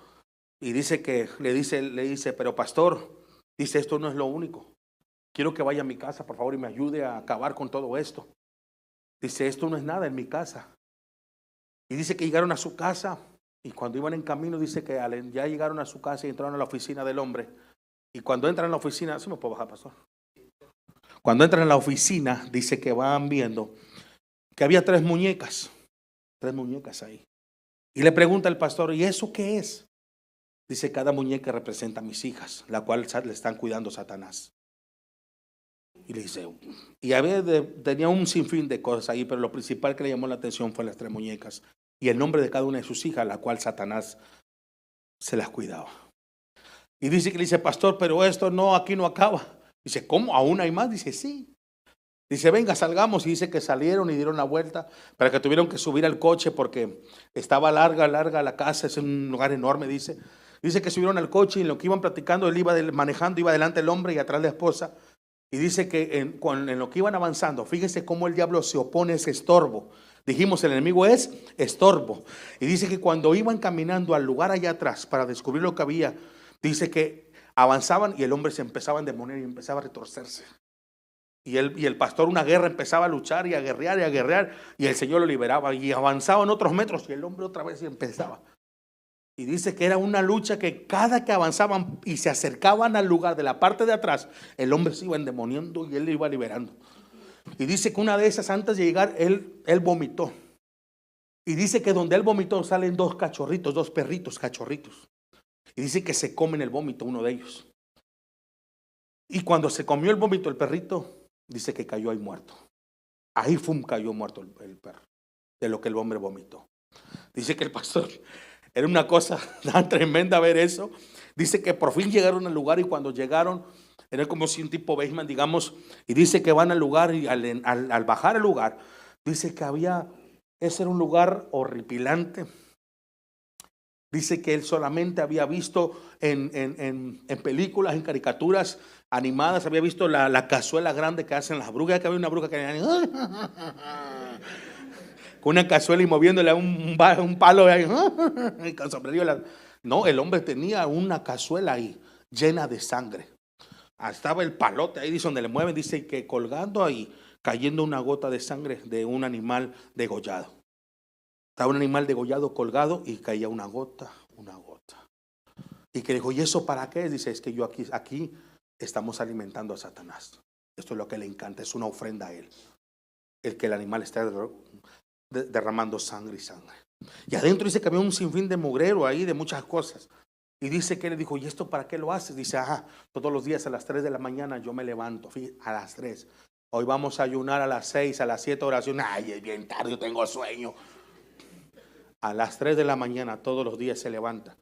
Y dice que le dice, pero pastor, dice, esto no es lo único. Quiero que vaya a mi casa, por favor, y me ayude a acabar con todo esto. Dice, esto no es nada en mi casa. Y dice que llegaron a su casa y cuando iban en camino, dice que ya llegaron a su casa y entraron a la oficina del hombre. Y cuando entran a la oficina, ¿sí me puedo bajar, pastor? Cuando entran a la oficina, dice que van viendo que había tres muñecas ahí. Y le pregunta al pastor, ¿y eso qué es? Dice, cada muñeca representa a mis hijas, la cual le están cuidando Satanás. Y le dice, y tenía un sinfín de cosas ahí, pero lo principal que le llamó la atención fue las tres muñecas y el nombre de cada una de sus hijas, la cual Satanás se las cuidaba. Y dice que le dice, pastor, pero esto no, aquí no acaba. Dice, ¿cómo? ¿Aún hay más? Dice, sí. Dice, venga, salgamos. Y dice que salieron y dieron la vuelta, para que tuvieron que subir al coche porque estaba larga la casa, es un lugar enorme, dice. Dice que subieron al coche y en lo que iban platicando, él iba manejando, iba delante el hombre y atrás la esposa. Y dice que en lo que iban avanzando, fíjese cómo el diablo se opone a ese estorbo. Dijimos, el enemigo es estorbo. Y dice que cuando iban caminando al lugar allá atrás para descubrir lo que había, dice que avanzaban y el hombre se empezaba a endemoniar y empezaba a retorcerse. Y el pastor una guerra empezaba a luchar y a guerrear y el Señor lo liberaba y avanzaban otros metros y el hombre otra vez empezaba. Y dice que era una lucha que cada que avanzaban y se acercaban al lugar de la parte de atrás, el hombre se iba endemoniando y él le iba liberando. Y dice que una de esas, antes de llegar, él vomitó. Y dice que donde él vomitó salen dos perritos cachorritos. Y dice que se comen el vómito, uno de ellos. Y cuando se comió el vómito, el perrito, dice que cayó ahí muerto. Ahí cayó muerto el perro, de lo que el hombre vomitó. Dice que el pastor, era una cosa tan tremenda ver eso. Dice que por fin llegaron al lugar y cuando llegaron, era como si un tipo Beisman, digamos, y dice que van al lugar y al bajar al lugar, dice que ese era un lugar horripilante. Dice que él solamente había visto en películas, en caricaturas animadas, había visto la cazuela grande que hacen las brujas, que había una bruja que con una cazuela y moviéndole a un palo ahí, con sombrero. No, el hombre tenía una cazuela ahí llena de sangre. Estaba el palote ahí, dice donde le mueven, dice que colgando ahí, cayendo una gota de sangre de un animal degollado. Estaba un animal degollado colgado y caía una gota. Y que dijo, ¿y eso para qué? Dice, es que yo aquí estamos alimentando a Satanás. Esto es lo que le encanta, es una ofrenda a él. El que el animal esté derramando sangre. Y adentro dice que había un sinfín de mugrero ahí, de muchas cosas. Y dice que le dijo, ¿y esto para qué lo haces? Dice, todos los días a las 3 de la mañana yo me levanto, a las 3. Hoy vamos a ayunar a las 6, a las 7 oración. Ay, es bien tarde, yo tengo sueño. A las 3 de la mañana todos los días se levanta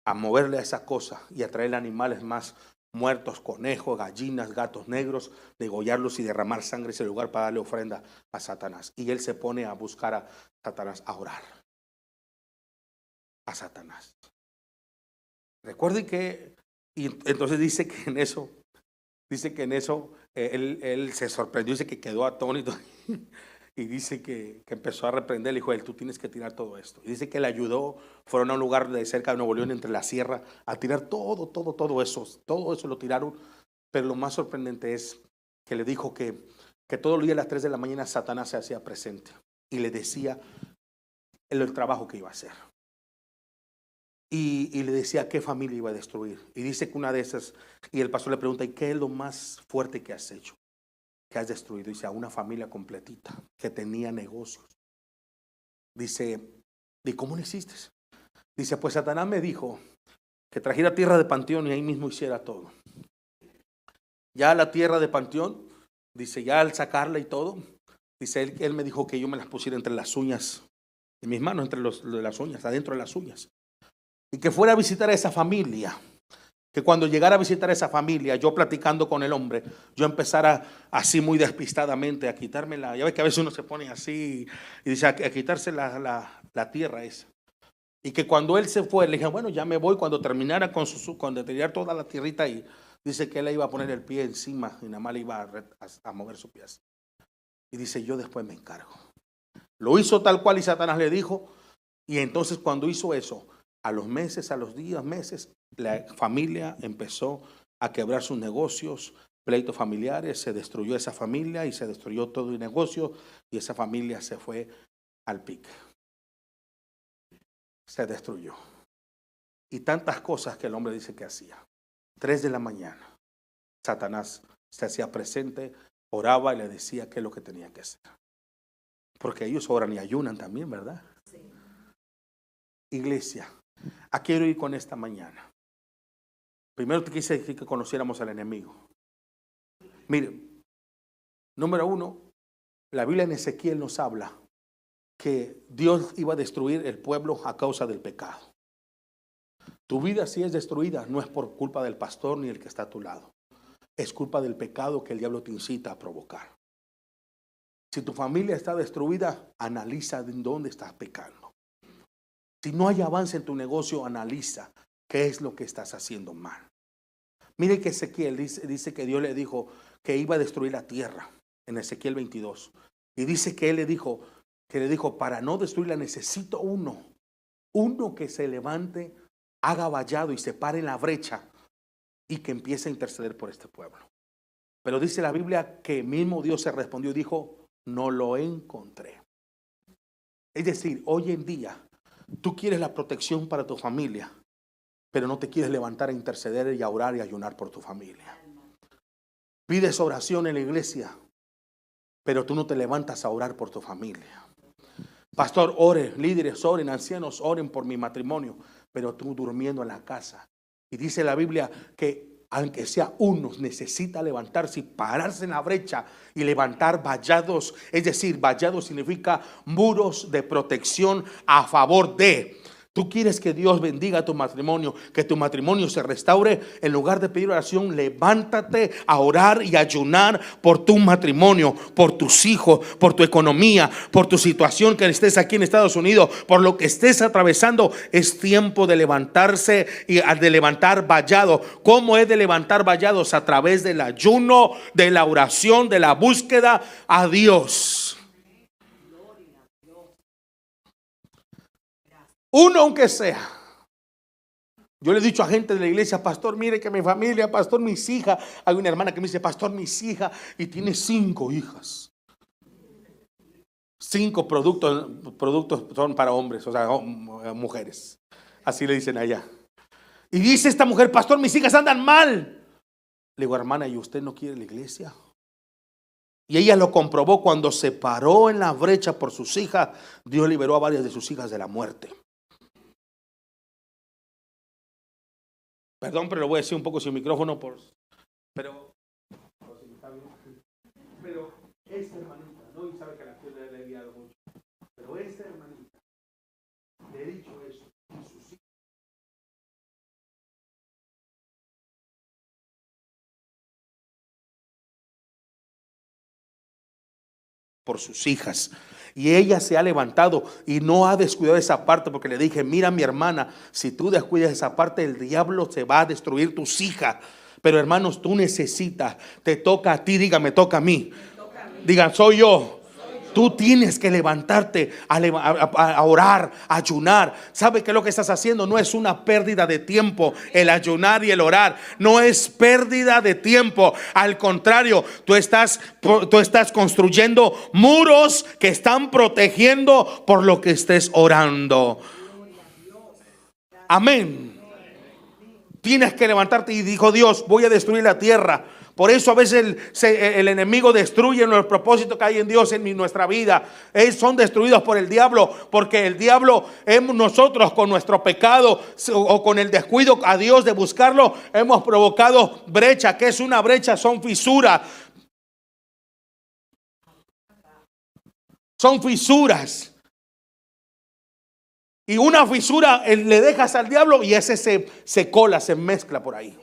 a moverle a esa cosa y a traerle animales más muertos, conejos, gallinas, gatos negros, degollarlos y derramar sangre en ese lugar para darle ofrenda a Satanás. Y él se pone a buscar a Satanás, a orar a Satanás. Recuerden que, y entonces dice que en eso él se sorprendió, dice que quedó atónito y dice que empezó a reprender, le dijo, tú tienes que tirar todo esto. Y dice que le ayudó, fueron a un lugar de cerca de Nuevo León, entre la sierra, a tirar todo eso lo tiraron, pero lo más sorprendente es que le dijo que todos los días a las 3 de la mañana Satanás se hacía presente. y le decía el trabajo que iba a hacer. Y le decía qué familia iba a destruir. Y dice que una de esas, y el pastor le pregunta, ¿y qué es lo más fuerte que has hecho? Que has destruido. Dice, a una familia completita que tenía negocios. Dice, ¿y cómo lo hiciste? Dice, pues Satanás me dijo que trajera tierra de Panteón y ahí mismo hiciera todo. Ya la tierra de Panteón, dice, ya al sacarla y todo, dice, él me dijo que yo me las pusiera entre las uñas, en mis manos, entre las uñas, adentro de las uñas. Y que fuera a visitar a esa familia. Que cuando llegara a visitar a esa familia, yo platicando con el hombre, yo empezara así muy despistadamente a quitarme la... Ya ves que a veces uno se pone así y dice a quitarse la tierra esa. Y que cuando él se fue, le dije, bueno, ya me voy. Cuando terminara cuando tirar toda la tierrita ahí, dice que él le iba a poner el pie encima y nada más le iba a mover su pie. Y dice, yo después me encargo. Lo hizo tal cual y Satanás le dijo. Y entonces cuando hizo eso, a los meses, a los días, meses, la familia empezó a quebrar sus negocios, pleitos familiares, se destruyó esa familia y se destruyó todo el negocio y esa familia se fue al pique. Se destruyó. Y tantas cosas que el hombre dice que hacía. 3 de la mañana, Satanás se hacía presente, oraba y le decía qué es lo que tenía que hacer. Porque ellos oran y ayunan también, ¿verdad? Sí. Iglesia, ¿a qué quiero ir con esta mañana? Primero te quise decir que conociéramos al enemigo. Mire, número 1, la Biblia en Ezequiel nos habla que Dios iba a destruir el pueblo a causa del pecado. Tu vida si es destruida no es por culpa del pastor ni el que está a tu lado. Es culpa del pecado que el diablo te incita a provocar. Si tu familia está destruida, analiza en dónde estás pecando. Si no hay avance en tu negocio, analiza qué es lo que estás haciendo mal. Mire que Ezequiel dice que Dios le dijo que iba a destruir la tierra en Ezequiel 22. Y dice que él le dijo, para no destruirla necesito uno que se levante, haga vallado y se pare en la brecha y que empiece a interceder por este pueblo. Pero dice la Biblia que mismo Dios se respondió y dijo, no lo encontré. Es decir, hoy en día tú quieres la protección para tu familia, pero no te quieres levantar a interceder y a orar y a ayunar por tu familia. Pides oración en la iglesia, pero tú no te levantas a orar por tu familia. Pastor, ore, líderes oren, ancianos oren por mi matrimonio, pero tú durmiendo en la casa. Y dice la Biblia que aunque sea uno, necesita levantarse y pararse en la brecha y levantar vallados. Es decir, vallados significa muros de protección a favor de. Tú quieres que Dios bendiga tu matrimonio, que tu matrimonio se restaure. En lugar de pedir oración, levántate a orar y ayunar por tu matrimonio, por tus hijos, por tu economía, por tu situación que estés aquí en Estados Unidos, por lo que estés atravesando. Es tiempo de levantarse y de levantar vallados. ¿Cómo es de levantar vallados? A través del ayuno, de la oración, de la búsqueda a Dios. Uno aunque sea. Yo le he dicho a gente de la iglesia, pastor, mire que mi familia, pastor, mis hijas. Hay una hermana que me dice, pastor, mis hijas, y tiene 5 hijas. 5 productos son para hombres, o sea, mujeres. Así le dicen allá. Y dice esta mujer, pastor, mis hijas andan mal. Le digo, hermana, ¿y usted no quiere la iglesia? Y ella lo comprobó cuando se paró en la brecha por sus hijas. Dios liberó a varias de sus hijas de la muerte. Perdón, pero lo voy a decir un poco sin micrófono, pero esta hermanita, no, y sabe que la le he guiado mucho, pero esta hermanita le he dicho eso y sus hijos. Por sus hijas. Y ella se ha levantado y no ha descuidado esa parte, porque le dije, mira mi hermana, si tú descuidas esa parte, el diablo se va a destruir tus hijas. Pero hermanos, tú necesitas, te toca a ti, diga, me toca a mí. Digan, soy yo. Tú tienes que levantarte a orar, a ayunar. ¿Sabe qué es lo que estás haciendo? No es una pérdida de tiempo. El ayunar y el orar no es pérdida de tiempo. Al contrario, tú estás construyendo muros que están protegiendo por lo que estés orando. Amén. Tienes que levantarte. Y dijo Dios: voy a destruir la tierra. Por eso a veces el enemigo destruye los propósitos que hay en Dios en nuestra vida. Son destruidos por el diablo, porque el diablo, nosotros con nuestro pecado o con el descuido a Dios de buscarlo, hemos provocado brecha. ¿Qué es una brecha? Son fisuras. Son fisuras. Y una fisura le dejas al diablo y ese se cola, se mezcla por ahí.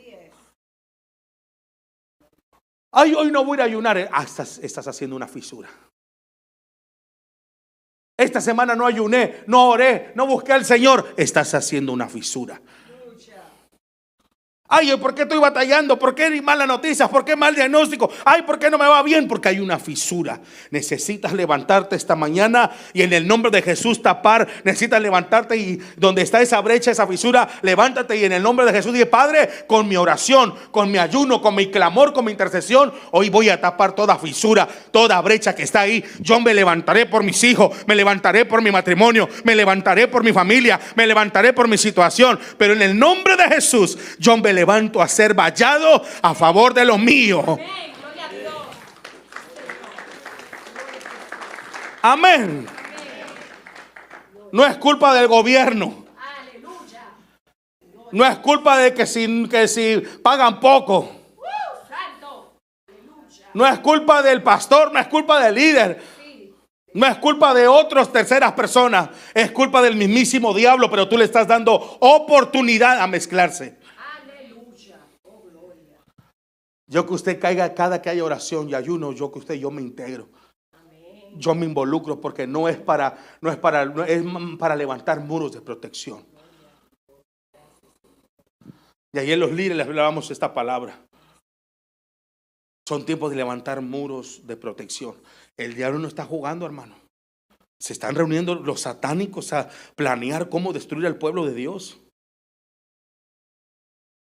Ay, hoy no voy a ayunar. Estás haciendo una fisura. Esta semana no ayuné, no oré, no busqué al Señor. Estás haciendo una fisura. Ay, ¿por qué estoy batallando? ¿Por qué hay malas noticias? ¿Por qué mal diagnóstico? Ay, ¿por qué no me va bien? Porque hay una fisura. Necesitas levantarte esta mañana y en el nombre de Jesús tapar. Necesitas levantarte y donde está esa brecha, esa fisura, levántate y en el nombre de Jesús dile: Padre, con mi oración, con mi ayuno, con mi clamor, con mi intercesión, hoy voy a tapar toda fisura, toda brecha que está ahí. Yo me levantaré por mis hijos, me levantaré por mi matrimonio, me levantaré por mi familia, me levantaré por mi situación. Pero en el nombre de Jesús, yo me levanto a ser vallado a favor de lo mío. Amén. No es culpa del gobierno. No es culpa de que si pagan poco. No es culpa del pastor, no es culpa del líder. No es culpa de otras terceras personas. Es culpa del mismísimo diablo, pero tú le estás dando oportunidad a mezclarse. Yo que usted caiga cada que haya oración y ayuno, yo me integro. Yo me involucro porque es para levantar muros de protección. Y ayer los líderes les hablábamos esta palabra. Son tiempos de levantar muros de protección. El diablo no está jugando, hermano. Se están reuniendo los satánicos a planear cómo destruir al pueblo de Dios.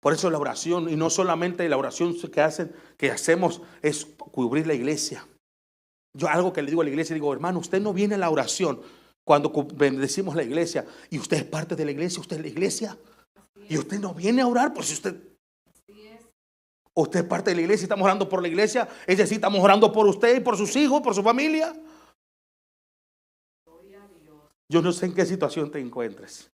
Por eso la oración, y no solamente la oración que hacemos es cubrir la iglesia. Yo algo que le digo a la iglesia, digo: hermano, usted no viene a la oración cuando bendecimos la iglesia y usted es parte de la iglesia, usted es la iglesia. Y usted no viene a orar por si usted es parte de la iglesia y estamos orando por la iglesia. Es decir, estamos orando por usted y por sus hijos, por su familia. Yo no sé en qué situación te encuentres,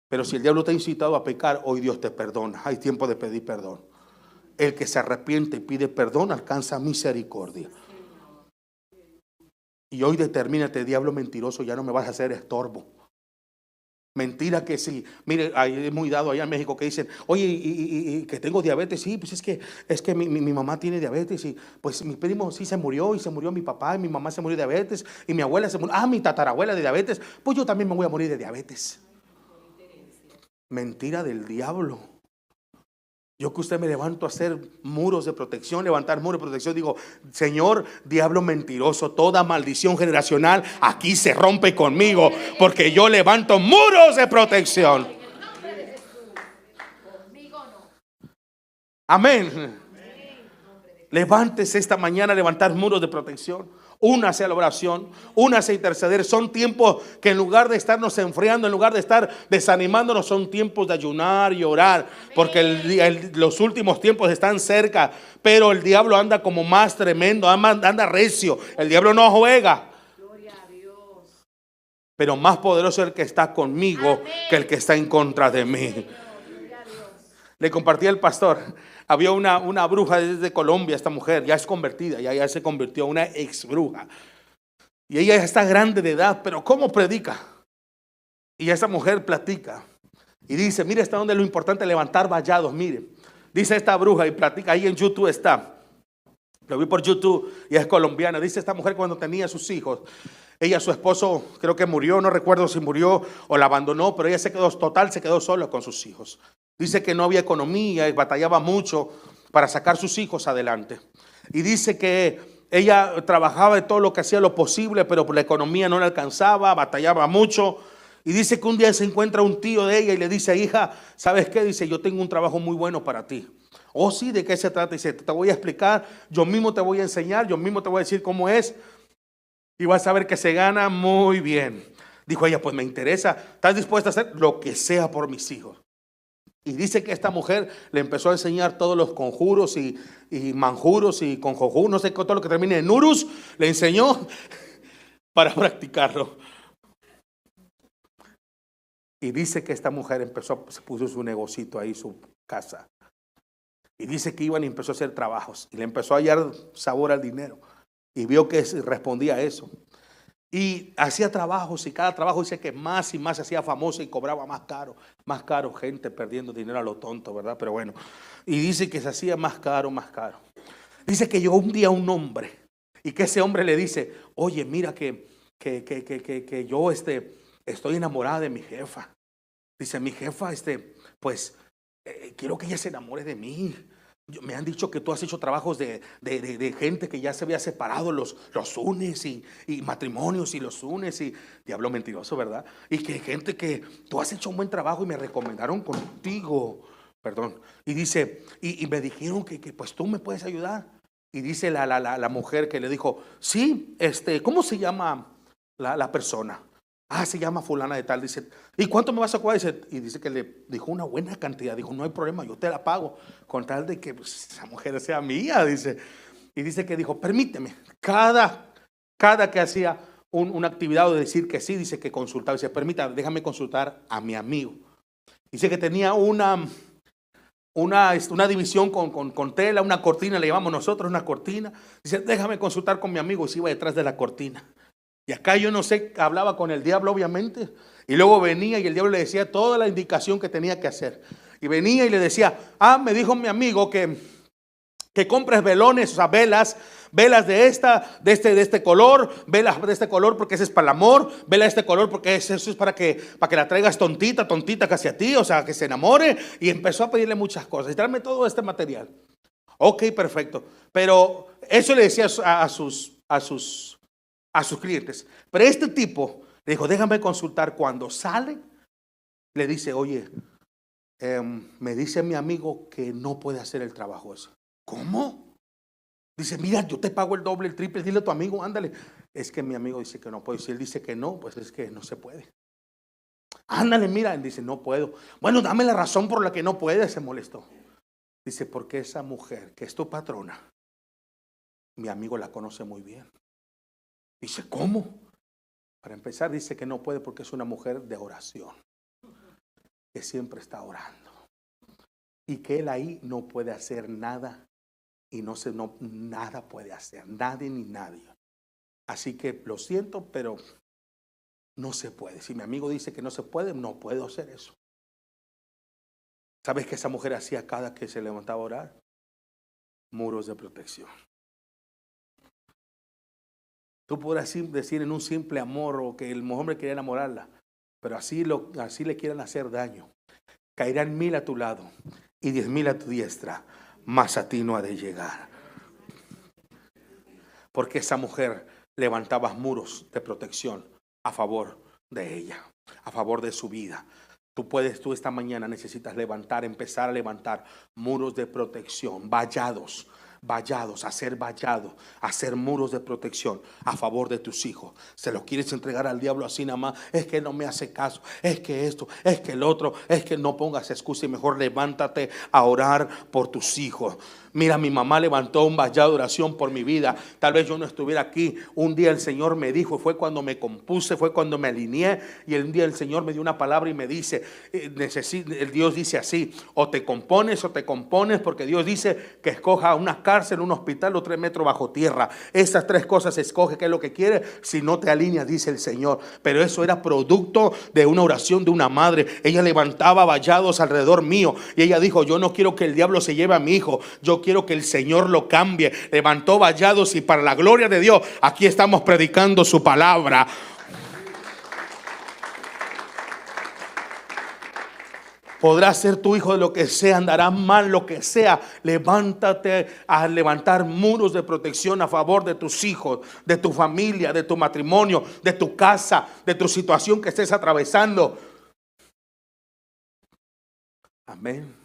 pero si el diablo te ha incitado a pecar, hoy Dios te perdona. Hay tiempo de pedir perdón. El que se arrepiente y pide perdón alcanza misericordia. Y hoy determínate: diablo mentiroso, ya no me vas a hacer estorbo. Mentira que sí. Mire, hay muy dado allá en México que dicen: oye, y que tengo diabetes. Sí, pues es que mi mamá tiene diabetes. Y pues mi primo sí se murió. Y se murió mi papá. Y mi mamá se murió de diabetes. Y mi abuela se murió. Mi tatarabuela de diabetes. Pues yo también me voy a morir de diabetes. Mentira del diablo. Yo que usted me levanto a hacer muros de protección, levantar muros de protección. Digo: Señor, diablo mentiroso, toda maldición generacional aquí se rompe conmigo, porque yo levanto muros de protección. Amén. Levántese esta mañana a levantar muros de protección. Únase a la oración, únase a interceder. Son tiempos que en lugar de estarnos enfriando, en lugar de estar desanimándonos, son tiempos de ayunar y orar, porque los últimos tiempos están cerca. Pero el diablo anda como más tremendo, anda recio. El diablo no juega. Pero más poderoso es el que está conmigo que el que está en contra de mí. Le compartí al pastor. Había una bruja desde Colombia, esta mujer, ya es convertida, ya se convirtió en una ex bruja. Y ella ya está grande de edad, pero ¿cómo predica? Y esa mujer platica. Y dice: mire hasta dónde es lo importante, levantar vallados. Mire, dice esta bruja y platica, ahí en YouTube está. Lo vi por YouTube y es colombiana. Dice esta mujer: cuando tenía sus hijos, su esposo creo que murió, no recuerdo si murió o la abandonó, pero ella se quedó sola con sus hijos. Dice que no había economía y batallaba mucho para sacar sus hijos adelante. Y dice que ella trabajaba de todo lo que hacía lo posible, pero por la economía no le alcanzaba, batallaba mucho. Y dice que un día se encuentra un tío de ella y le dice: hija, ¿sabes qué? Dice: yo tengo un trabajo muy bueno para ti. Oh, sí, ¿de qué se trata? Dice: te voy a explicar, yo mismo te voy a enseñar, yo mismo te voy a decir cómo es. Y vas a ver que se gana muy bien. Dijo ella: pues me interesa, ¿estás dispuesta a hacer lo que sea por mis hijos? Y dice que esta mujer le empezó a enseñar todos los conjuros y manjuros y conjojú, no sé, todo lo que termine en urus, le enseñó para practicarlo. Y dice que esta mujer se puso su negocito ahí, su casa. Y dice que iban y empezó a hacer trabajos. Y le empezó a hallar sabor al dinero. Y vio que respondía a eso. Y hacía trabajos, y cada trabajo dice que más y más se hacía famoso y cobraba más caro, gente perdiendo dinero a lo tonto, ¿verdad? Pero bueno, y dice que se hacía más caro. Dice que llegó un día un hombre, y que ese hombre le dice: oye, mira que yo estoy enamorada de mi jefa. Dice: mi jefa, pues quiero que ella se enamore de mí. Me han dicho que tú has hecho trabajos de gente que ya se había separado, los unes y matrimonios y los unes, y diablo mentiroso, ¿verdad? Y que gente que tú has hecho un buen trabajo y me recomendaron contigo, perdón. Y dice, y me dijeron que pues tú me puedes ayudar. Y dice la mujer que le dijo: sí, ¿cómo se llama la persona? Ah, se llama fulana de tal. Dice: ¿y cuánto me vas a cobrar? Y dice que le dijo una buena cantidad. Dijo: no hay problema, yo te la pago, con tal de que pues, esa mujer sea mía. Dice. Y dice que dijo: permíteme. Cada que hacía una actividad o de decir que sí, dice que consultaba. Dice: permítame, déjame consultar a mi amigo. Dice que tenía una división con tela, una cortina, le llamamos nosotros una cortina. Dice: déjame consultar con mi amigo. Y se iba detrás de la cortina. Y acá yo no sé, hablaba con el diablo obviamente, y luego venía y el diablo le decía toda la indicación que tenía que hacer. Y venía y le decía: me dijo mi amigo que compres velones, o sea, velas de este color, velas de este color porque ese es para el amor, velas de este color porque eso es para que la traigas tontita casi a ti, o sea, que se enamore. Y empezó a pedirle muchas cosas: y tráeme todo este material. Ok, perfecto. Pero eso le decía a sus clientes. Pero este tipo le dijo: déjame consultar. Cuando sale, le dice: oye, me dice mi amigo que no puede hacer el trabajo ese. ¿Cómo? Dice: mira, yo te pago el doble, el triple, dile a tu amigo, ándale. Es que mi amigo dice que no puede. Si él dice que no, pues es que no se puede. Ándale, mira. Él dice: no puedo. Bueno, dame la razón por la que no puede. Se molestó. Dice: porque esa mujer que es tu patrona, mi amigo la conoce muy bien. Dice: ¿cómo? Para empezar, dice que no puede porque es una mujer de oración, que siempre está orando, y que él ahí no puede hacer nada, y nada puede hacer, nadie ni nadie. Así que lo siento, pero no se puede. Si mi amigo dice que no se puede, no puedo hacer eso. ¿Sabes qué esa mujer hacía cada que se levantaba a orar? Muros de protección. Tú podrás decir en un simple amor o que el hombre quería enamorarla, pero así le quieran hacer daño. Caerán 1000 a tu lado y 10,000 a tu diestra, mas a ti no ha de llegar. Porque esa mujer levantaba muros de protección a favor de ella, a favor de su vida. Tú esta mañana necesitas empezar a levantar muros de protección, vallados, hacer muros de protección a favor de tus hijos. Se los quieres entregar al diablo así nada más: es que no me hace caso, es que esto, es que el otro, es que no pongas excusa, y mejor levántate a orar por tus hijos. Mira, mi mamá levantó un vallado de oración por mi vida. Tal vez yo no estuviera aquí. Un día el Señor me dijo, fue cuando me compuse, fue cuando me alineé, y un día el Señor me dio una palabra y me dice, Dios dice así: o te compones, porque Dios dice que escoja una cárcel, un hospital o 3 metros bajo tierra. Esas 3 cosas escoge, que es lo que quiere. Si no te alineas, dice el Señor. Pero eso era producto de una oración de una madre. Ella levantaba vallados alrededor mío, y ella dijo: yo no quiero que el diablo se lleve a mi hijo, yo quiero que el Señor lo cambie. Levantó vallados, y para la gloria de Dios, aquí estamos predicando su palabra. Podrás ser tu hijo de lo que sea, andará mal lo que sea. Levántate a levantar muros de protección a favor de tus hijos, de tu familia, de tu matrimonio, de tu casa, de tu situación que estés atravesando. Amén.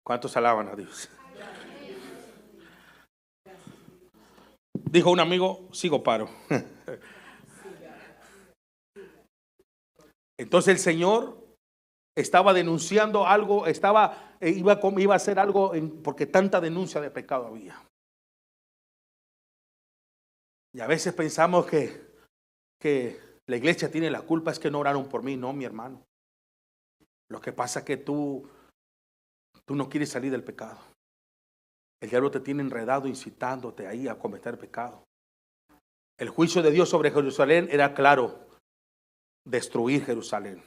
¿Cuántos alaban a Dios? Dijo un amigo, sigo paro. Entonces el Señor estaba denunciando algo, iba a hacer algo porque tanta denuncia de pecado había. Y a veces pensamos que la iglesia tiene la culpa, es que no oraron por mí. No, mi hermano. Lo que pasa es que tú no quieres salir del pecado. El diablo te tiene enredado, incitándote ahí a cometer pecado. El juicio de Dios sobre Jerusalén era claro: destruir Jerusalén.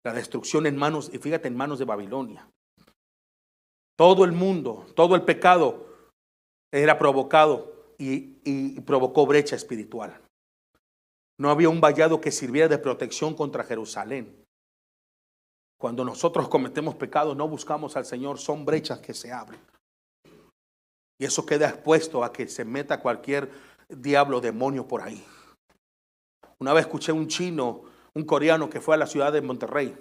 La destrucción en manos, y fíjate, en manos de Babilonia. Todo el mundo, todo el pecado era provocado y provocó brecha espiritual. No había un vallado que sirviera de protección contra Jerusalén. Cuando nosotros cometemos pecado, no buscamos al Señor, son brechas que se abren. Y eso queda expuesto a que se meta cualquier diablo, demonio por ahí. Una vez escuché un chino, un coreano que fue a la ciudad de Monterrey.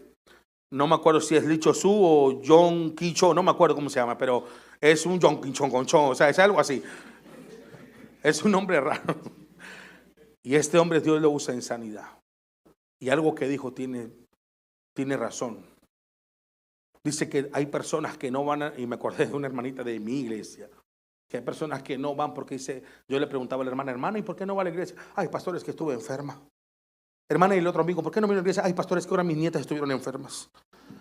No me acuerdo si es Li Cho-su o John Kicho, no me acuerdo cómo se llama, pero es un John Kichon Conchon, o sea, es algo así. Es un nombre raro. Y este hombre Dios lo usa en sanidad. Y algo que dijo tiene razón. Dice que hay personas que no van y me acordé de una hermanita de mi iglesia, que hay personas que no van porque dice, yo le preguntaba a la hermana, ¿y por qué no va a la iglesia? Ay, pastores, que estuve enferma. Hermana, y el otro amigo, ¿por qué no vino a la iglesia? Ay, pastores, que ahora mis nietas estuvieron enfermas.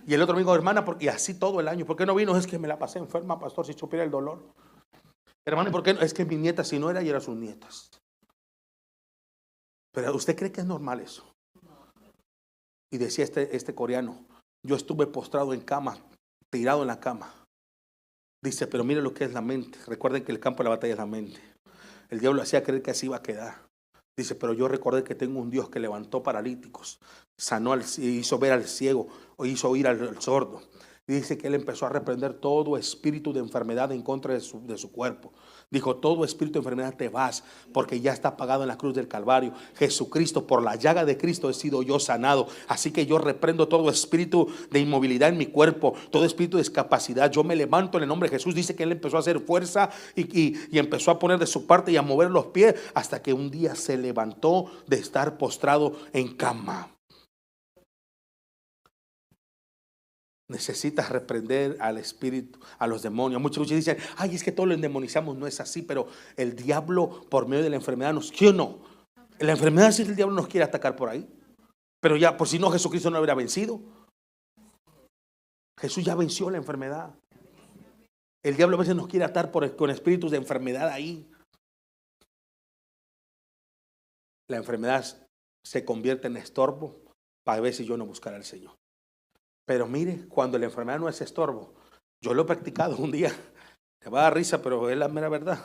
Y el otro amigo, hermana, y así todo el año, ¿por qué no vino? Es que me la pasé enferma, pastor, si supiera el dolor. Hermana, ¿por qué no? Es que mis nietas, si no era, y eran sus nietas. Pero ¿usted cree que es normal eso? Y decía este coreano, yo estuve postrado en cama, tirado en la cama. Dice, pero mire lo que es la mente. Recuerden que el campo de la batalla es la mente. El diablo hacía creer que así iba a quedar. Dice, pero yo recordé que tengo un Dios que levantó paralíticos, sanó, hizo ver al ciego, o hizo oír al sordo. Dice que él empezó a reprender todo espíritu de enfermedad en contra de su cuerpo. Dijo, todo espíritu de enfermedad te vas, porque ya está pagado en la cruz del Calvario. Jesucristo, por la llaga de Cristo he sido yo sanado. Así que yo reprendo todo espíritu de inmovilidad en mi cuerpo, todo espíritu de discapacidad. Yo me levanto en el nombre de Jesús. Dice que él empezó a hacer fuerza y empezó a poner de su parte y a mover los pies, hasta que un día se levantó de estar postrado en cama. Necesitas reprender al espíritu, a los demonios. Muchos dicen, ay, es que todo lo endemonizamos. No es así, pero el diablo por medio de la enfermedad nos quiere, no. En la enfermedad sí el diablo nos quiere atacar por ahí, pero ya por si no Jesucristo no hubiera vencido. Jesús ya venció la enfermedad. El diablo a veces nos quiere atar con espíritus de enfermedad ahí. La enfermedad se convierte en estorbo para ver si yo no buscar al Señor. Pero mire, cuando la enfermedad no es estorbo, yo lo he practicado un día, te va a dar risa, pero es la mera verdad.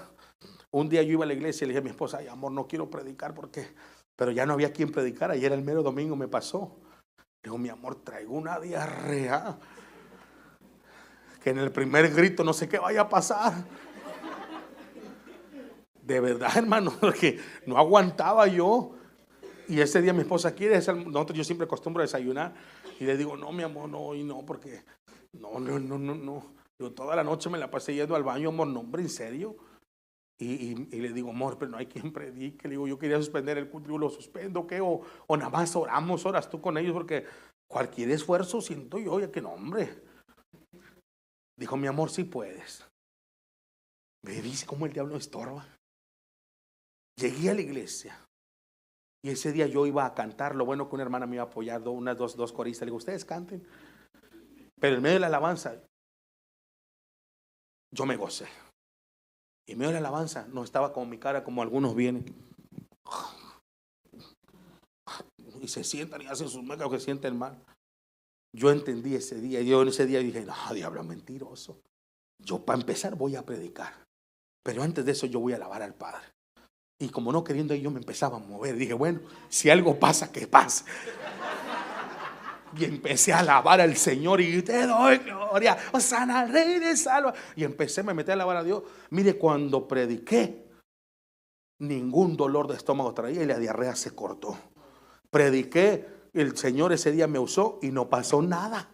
Un día yo iba a la iglesia y le dije a mi esposa, ay amor, no quiero predicar pero ya no había quien predicar. Ayer el mero domingo me pasó. Le digo, mi amor, traigo una diarrea, que en el primer grito no sé qué vaya a pasar. De verdad, hermano, porque no aguantaba yo. Y ese día mi esposa quiere, yo siempre acostumbro a desayunar. Y le digo, no, mi amor, no, hoy no, porque no. Yo toda la noche me la pasé yendo al baño, amor, no, hombre, en serio. Y le digo, amor, pero no hay quien predique. Le digo, yo quería suspender el culto, lo suspendo, ¿qué? O nada más oras tú con ellos, porque cualquier esfuerzo siento yo, oye, que no, hombre. Dijo, mi amor, sí puedes. Me dice cómo el diablo estorba. Llegué a la iglesia. Y ese día yo iba a cantar. Lo bueno que una hermana me iba a apoyar, unas dos coristas. Le digo, ustedes canten. Pero en medio de la alabanza, yo me gocé. Y en medio de la alabanza, no estaba con mi cara como algunos vienen. Y se sientan y hacen sus megas que sienten mal. Yo entendí ese día. Yo en ese día dije, no, diablo mentiroso. Yo para empezar voy a predicar. Pero antes de eso yo voy a alabar al Padre. Y como no queriendo, yo me empezaba a mover. Dije, bueno, si algo pasa, que pase. Y empecé a alabar al Señor y te doy gloria, Hosana al Rey de salva. Y empecé, me metí a alabar a Dios. Mire, cuando prediqué, ningún dolor de estómago traía y la diarrea se cortó. Prediqué, el Señor ese día me usó y no pasó nada.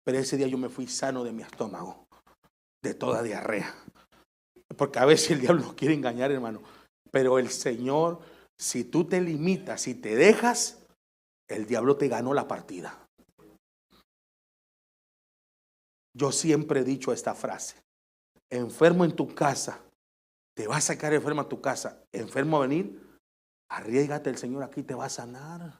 Pero ese día yo me fui sano de mi estómago, de toda diarrea. Porque a veces el diablo nos quiere engañar, hermano. Pero el Señor, si tú te limitas, si te dejas, el diablo te ganó la partida. Yo siempre he dicho esta frase: enfermo en tu casa, te va a sacar enfermo a tu casa, enfermo a venir, arriésgate, el Señor aquí te va a sanar.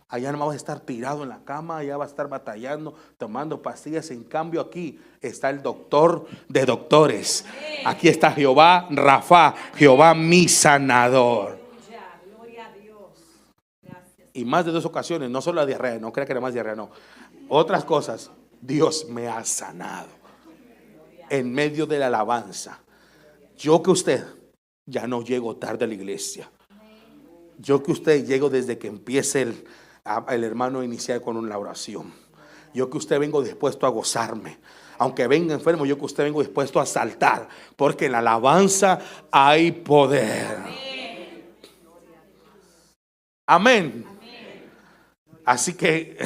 Allá no vas a estar tirado en la cama, allá vas a estar batallando, tomando pastillas. En cambio aquí está el doctor de doctores. Aquí está Jehová Rafa, Jehová mi sanador. Gloria a Dios. Gracias. Y más de 2 ocasiones, no solo la diarrea, no crea que era más diarrea, no. Otras cosas, Dios me ha sanado en medio de la alabanza. Yo que usted ya no llego tarde a la iglesia. Yo que usted llego desde que empiece el hermano a iniciar con una oración. Yo que usted vengo dispuesto a gozarme. Aunque venga enfermo, yo que usted vengo dispuesto a saltar. Porque en la alabanza hay poder. Amén. Así que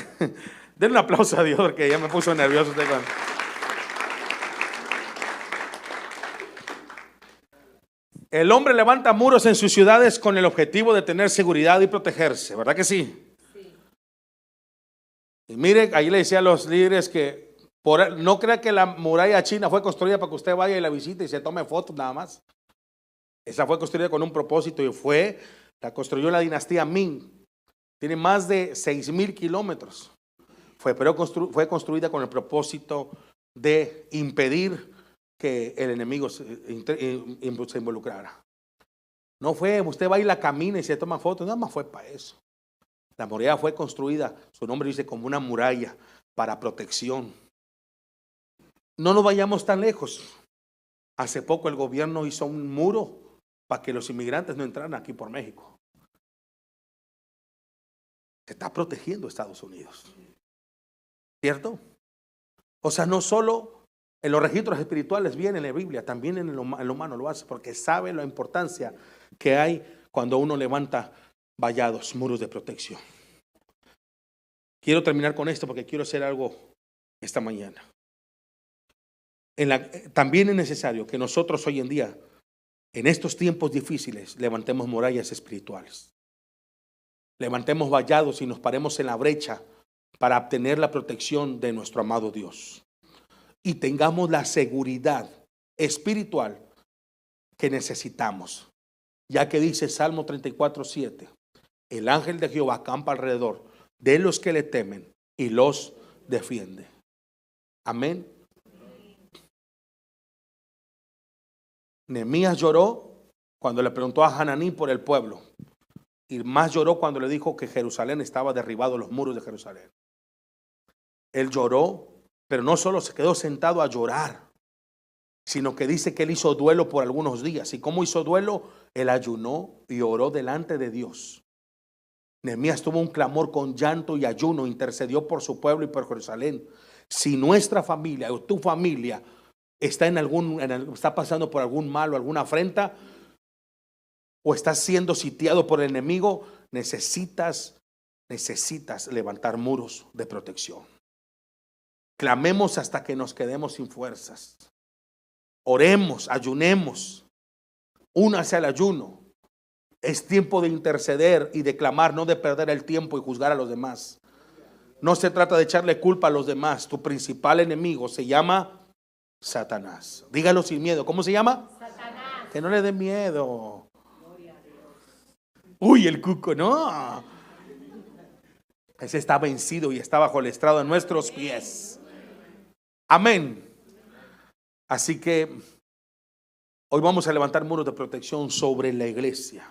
denle un aplauso a Dios, porque ya me puso nervioso usted con... El hombre levanta muros en sus ciudades con el objetivo de tener seguridad y protegerse, ¿verdad que sí? Y mire, ahí le decía a los líderes que no crea que la muralla china fue construida para que usted vaya y la visite y se tome fotos nada más. Esa fue construida con un propósito y la construyó la dinastía Ming. Tiene más de 6,000 kilómetros. Fue construida con el propósito de impedir que el enemigo se involucrara. No fue, usted va y la camina y se toma fotos, nada más fue para eso. La muralla fue construida, su nombre dice, como una muralla para protección. No nos vayamos tan lejos. Hace poco el gobierno hizo un muro para que los inmigrantes no entraran aquí por México. Se está protegiendo Estados Unidos. ¿Cierto? O sea, no solo en los registros espirituales viene en la Biblia, también en lo humano lo hace, porque sabe la importancia que hay cuando uno levanta vallados, muros de protección. Quiero terminar con esto porque quiero hacer algo esta mañana. También es necesario que nosotros hoy en día, en estos tiempos difíciles, levantemos murallas espirituales. Levantemos vallados y nos paremos en la brecha para obtener la protección de nuestro amado Dios. Y tengamos la seguridad espiritual que necesitamos. Ya que dice Salmo 34:7, el ángel de Jehová acampa alrededor de los que le temen y los defiende. Amén. Nehemías lloró cuando le preguntó a Hananí por el pueblo. Y más lloró cuando le dijo que Jerusalén estaba derribado, los muros de Jerusalén. Él lloró, pero no solo se quedó sentado a llorar, sino que dice que él hizo duelo por algunos días. ¿Y cómo hizo duelo? Él ayunó y oró delante de Dios. Nehemías tuvo un clamor con llanto y ayuno, intercedió por su pueblo y por Jerusalén. Si nuestra familia o tu familia está está pasando por algún mal o alguna afrenta, o estás siendo sitiado por el enemigo, necesitas levantar muros de protección. Clamemos hasta que nos quedemos sin fuerzas. Oremos, ayunemos. Únase al ayuno. Es tiempo de interceder y de clamar, no de perder el tiempo y juzgar a los demás. No se trata de echarle culpa a los demás. Tu principal enemigo se llama Satanás. Dígalo sin miedo. ¿Cómo se llama? Satanás. Que no le dé miedo. Uy, el cuco, no. Ese está vencido y está bajo el estrado de nuestros pies. Amén. Así que hoy vamos a levantar muros de protección sobre la iglesia,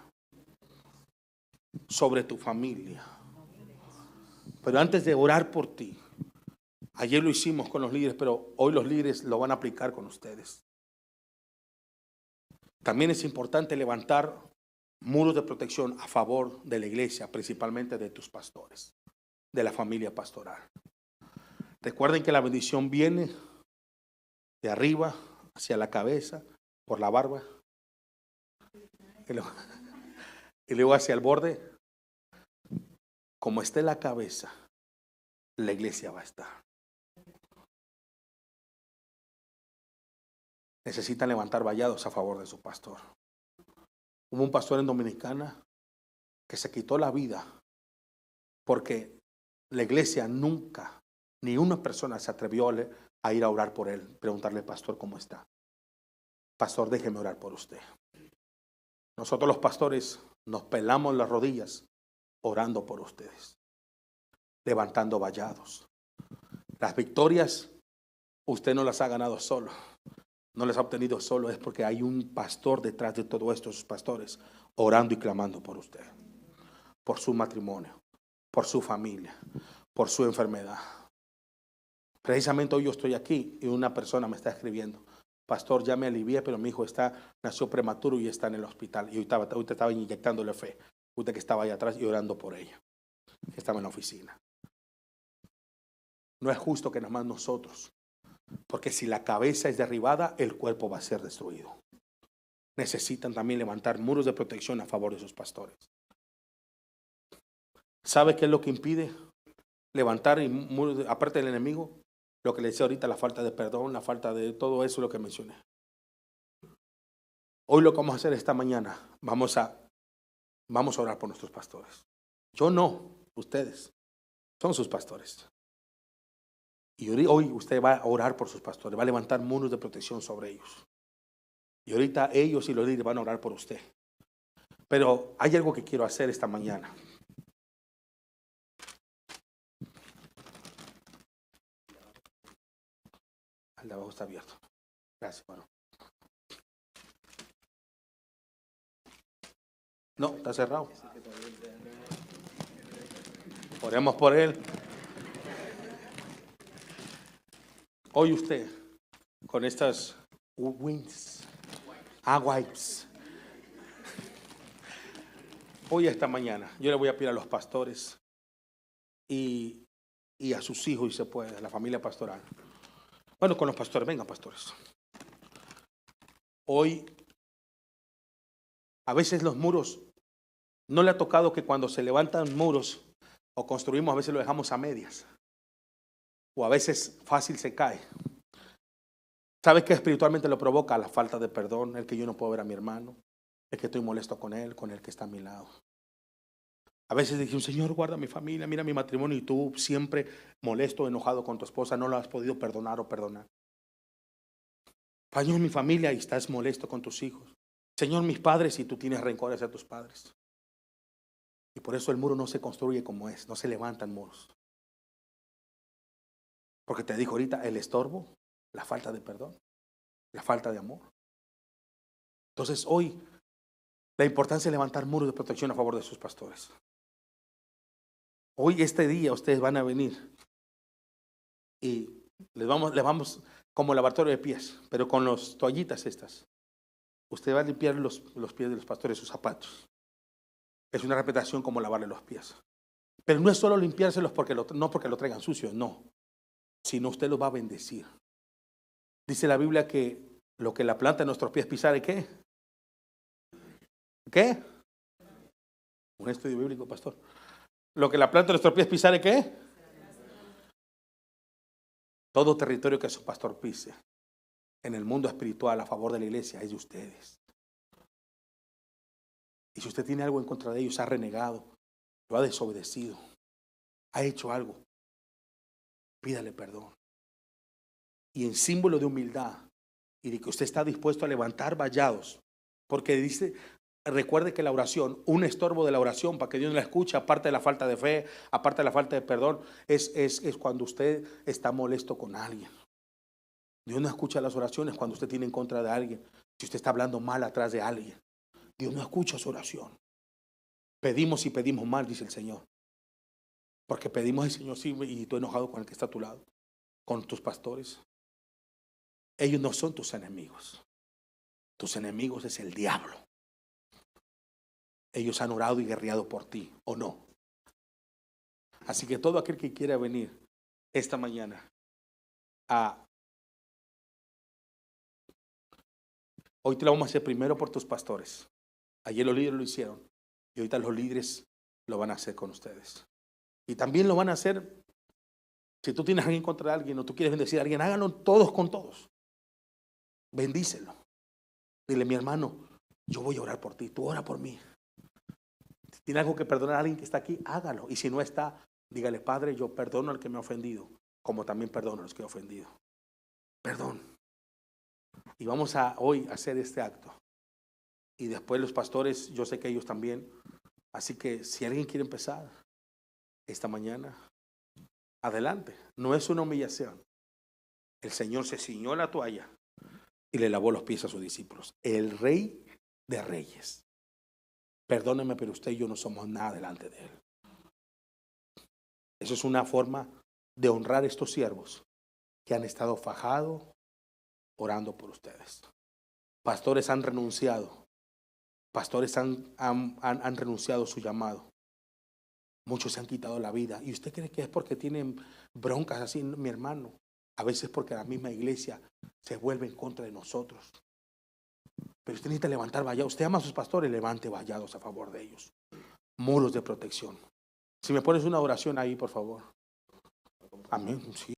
sobre tu familia. Pero antes de orar por ti, ayer lo hicimos con los líderes, pero hoy los líderes lo van a aplicar con ustedes. También es importante levantar muros de protección a favor de la iglesia, principalmente de tus pastores. de la familia pastoral. Recuerden que la bendición viene de arriba hacia la cabeza, por la barba, y luego hacia el borde. Como esté la cabeza, la iglesia va a estar. Necesitan levantar vallados a favor de su pastor. Hubo un pastor en Dominicana que se quitó la vida porque la iglesia nunca, ni una persona se atrevió a ir a orar por él, preguntarle, pastor, ¿cómo está? Pastor, déjeme orar por usted. Nosotros los pastores nos pelamos las rodillas orando por ustedes, levantando vallados. Las victorias usted no las ha ganado solo, no las ha obtenido solo, es porque hay un pastor detrás de todo esto, sus pastores, orando y clamando por usted, por su matrimonio, por su familia, por su enfermedad. Precisamente hoy yo estoy aquí y una persona me está escribiendo, pastor, ya me alivié, pero mi hijo nació prematuro y está en el hospital. Y ahorita estaba inyectándole fe. Usted que estaba ahí atrás y orando por ella, que estaba en la oficina. No es justo que nada más nosotros, porque si la cabeza es derribada, el cuerpo va a ser destruido. Necesitan también levantar muros de protección a favor de sus pastores. ¿Sabe qué es lo que impide levantar muros, aparte del enemigo? Lo que le decía ahorita, la falta de perdón, la falta de todo eso, lo que mencioné. Hoy lo que vamos a hacer esta mañana, vamos a orar por nuestros pastores. Yo no, ustedes son sus pastores. Y hoy usted va a orar por sus pastores, va a levantar muros de protección sobre ellos. Y ahorita ellos y los líderes van a orar por usted. Pero hay algo que quiero hacer esta mañana. El de abajo está abierto. Gracias, hermano. No, está cerrado. Oremos por él. Hoy usted, con estas wipes, hoy esta mañana, yo le voy a pedir a los pastores y a sus hijos, y se puede, a la familia pastoral. Bueno, con los pastores, vengan pastores. Hoy, a veces los muros, ¿no le ha tocado que cuando se levantan muros o construimos, a veces lo dejamos a medias? O a veces fácil se cae. ¿Sabes qué espiritualmente lo provoca? La falta de perdón, el que yo no puedo ver a mi hermano, el que estoy molesto con él, con el que está a mi lado. A veces dije, Señor, guarda mi familia, mira mi matrimonio, y tú siempre molesto, enojado con tu esposa, no lo has podido perdonar o perdonar. Señor, mi familia, y estás molesto con tus hijos. Señor, mis padres, y tú tienes rencor hacia tus padres. Y por eso el muro no se construye como es, no se levantan muros. Porque te dijo ahorita, el estorbo, la falta de perdón, la falta de amor. Entonces hoy, la importancia de levantar muros de protección a favor de sus pastores. Hoy, este día, ustedes van a venir y les vamos como lavatorio de pies, pero con las toallitas estas. Usted va a limpiar los pies de los pastores, sus zapatos. Es una repetición como lavarle los pies. Pero no es solo limpiárselos no porque lo traigan sucio, no. Sino usted los va a bendecir. Dice la Biblia que lo que la planta de nuestros pies pisare, ¿qué? ¿Qué? Un estudio bíblico, pastor. Lo que la planta de nuestros pies pisare, ¿qué? Todo territorio que su pastor pise en el mundo espiritual a favor de la iglesia es de ustedes. Y si usted tiene algo en contra de ellos, ha renegado, lo ha desobedecido, ha hecho algo, pídale perdón. Y en símbolo de humildad y de que usted está dispuesto a levantar vallados, porque dice, recuerde que la oración, un estorbo de la oración para que Dios no la escuche, aparte de la falta de fe, aparte de la falta de perdón, es cuando usted está molesto con alguien. Dios no escucha las oraciones cuando usted tiene en contra de alguien, si usted está hablando mal atrás de alguien. Dios no escucha su oración. Pedimos y pedimos mal, dice el Señor. Porque pedimos al Señor, sí, y tú enojado con el que está a tu lado, con tus pastores. Ellos no son tus enemigos. Tus enemigos es el diablo. Ellos han orado y guerreado por ti, ¿o no? Así que todo aquel que quiera venir esta mañana hoy te lo vamos a hacer primero por tus pastores. Ayer los líderes lo hicieron y ahorita los líderes lo van a hacer con ustedes. Y también lo van a hacer, si tú tienes alguien contra alguien o tú quieres bendecir a alguien, háganlo todos con todos. Bendícelo. Dile, mi hermano, yo voy a orar por ti, tú ora por mí. Si tiene algo que perdonar a alguien que está aquí, hágalo. Y si no está, dígale, Padre, yo perdono al que me ha ofendido, como también perdono a los que he ofendido. Perdón. Y vamos a hoy hacer este acto. Y después los pastores, yo sé que ellos también. Así que si alguien quiere empezar esta mañana, adelante. No es una humillación. El Señor se ciñó la toalla y le lavó los pies a sus discípulos. El Rey de Reyes. Perdóneme, pero usted y yo no somos nada delante de Él. Eso es una forma de honrar a estos siervos que han estado fajados orando por ustedes. Pastores han renunciado. Pastores han renunciado a su llamado. Muchos se han quitado la vida. ¿Y usted cree que es porque tienen broncas así? Mi hermano, a veces porque la misma iglesia se vuelve en contra de nosotros. Pero usted necesita levantar vallados. Usted ama a sus pastores, levante vallados a favor de ellos. Muros de protección. Si me pones una oración ahí, por favor. Amén. Sí.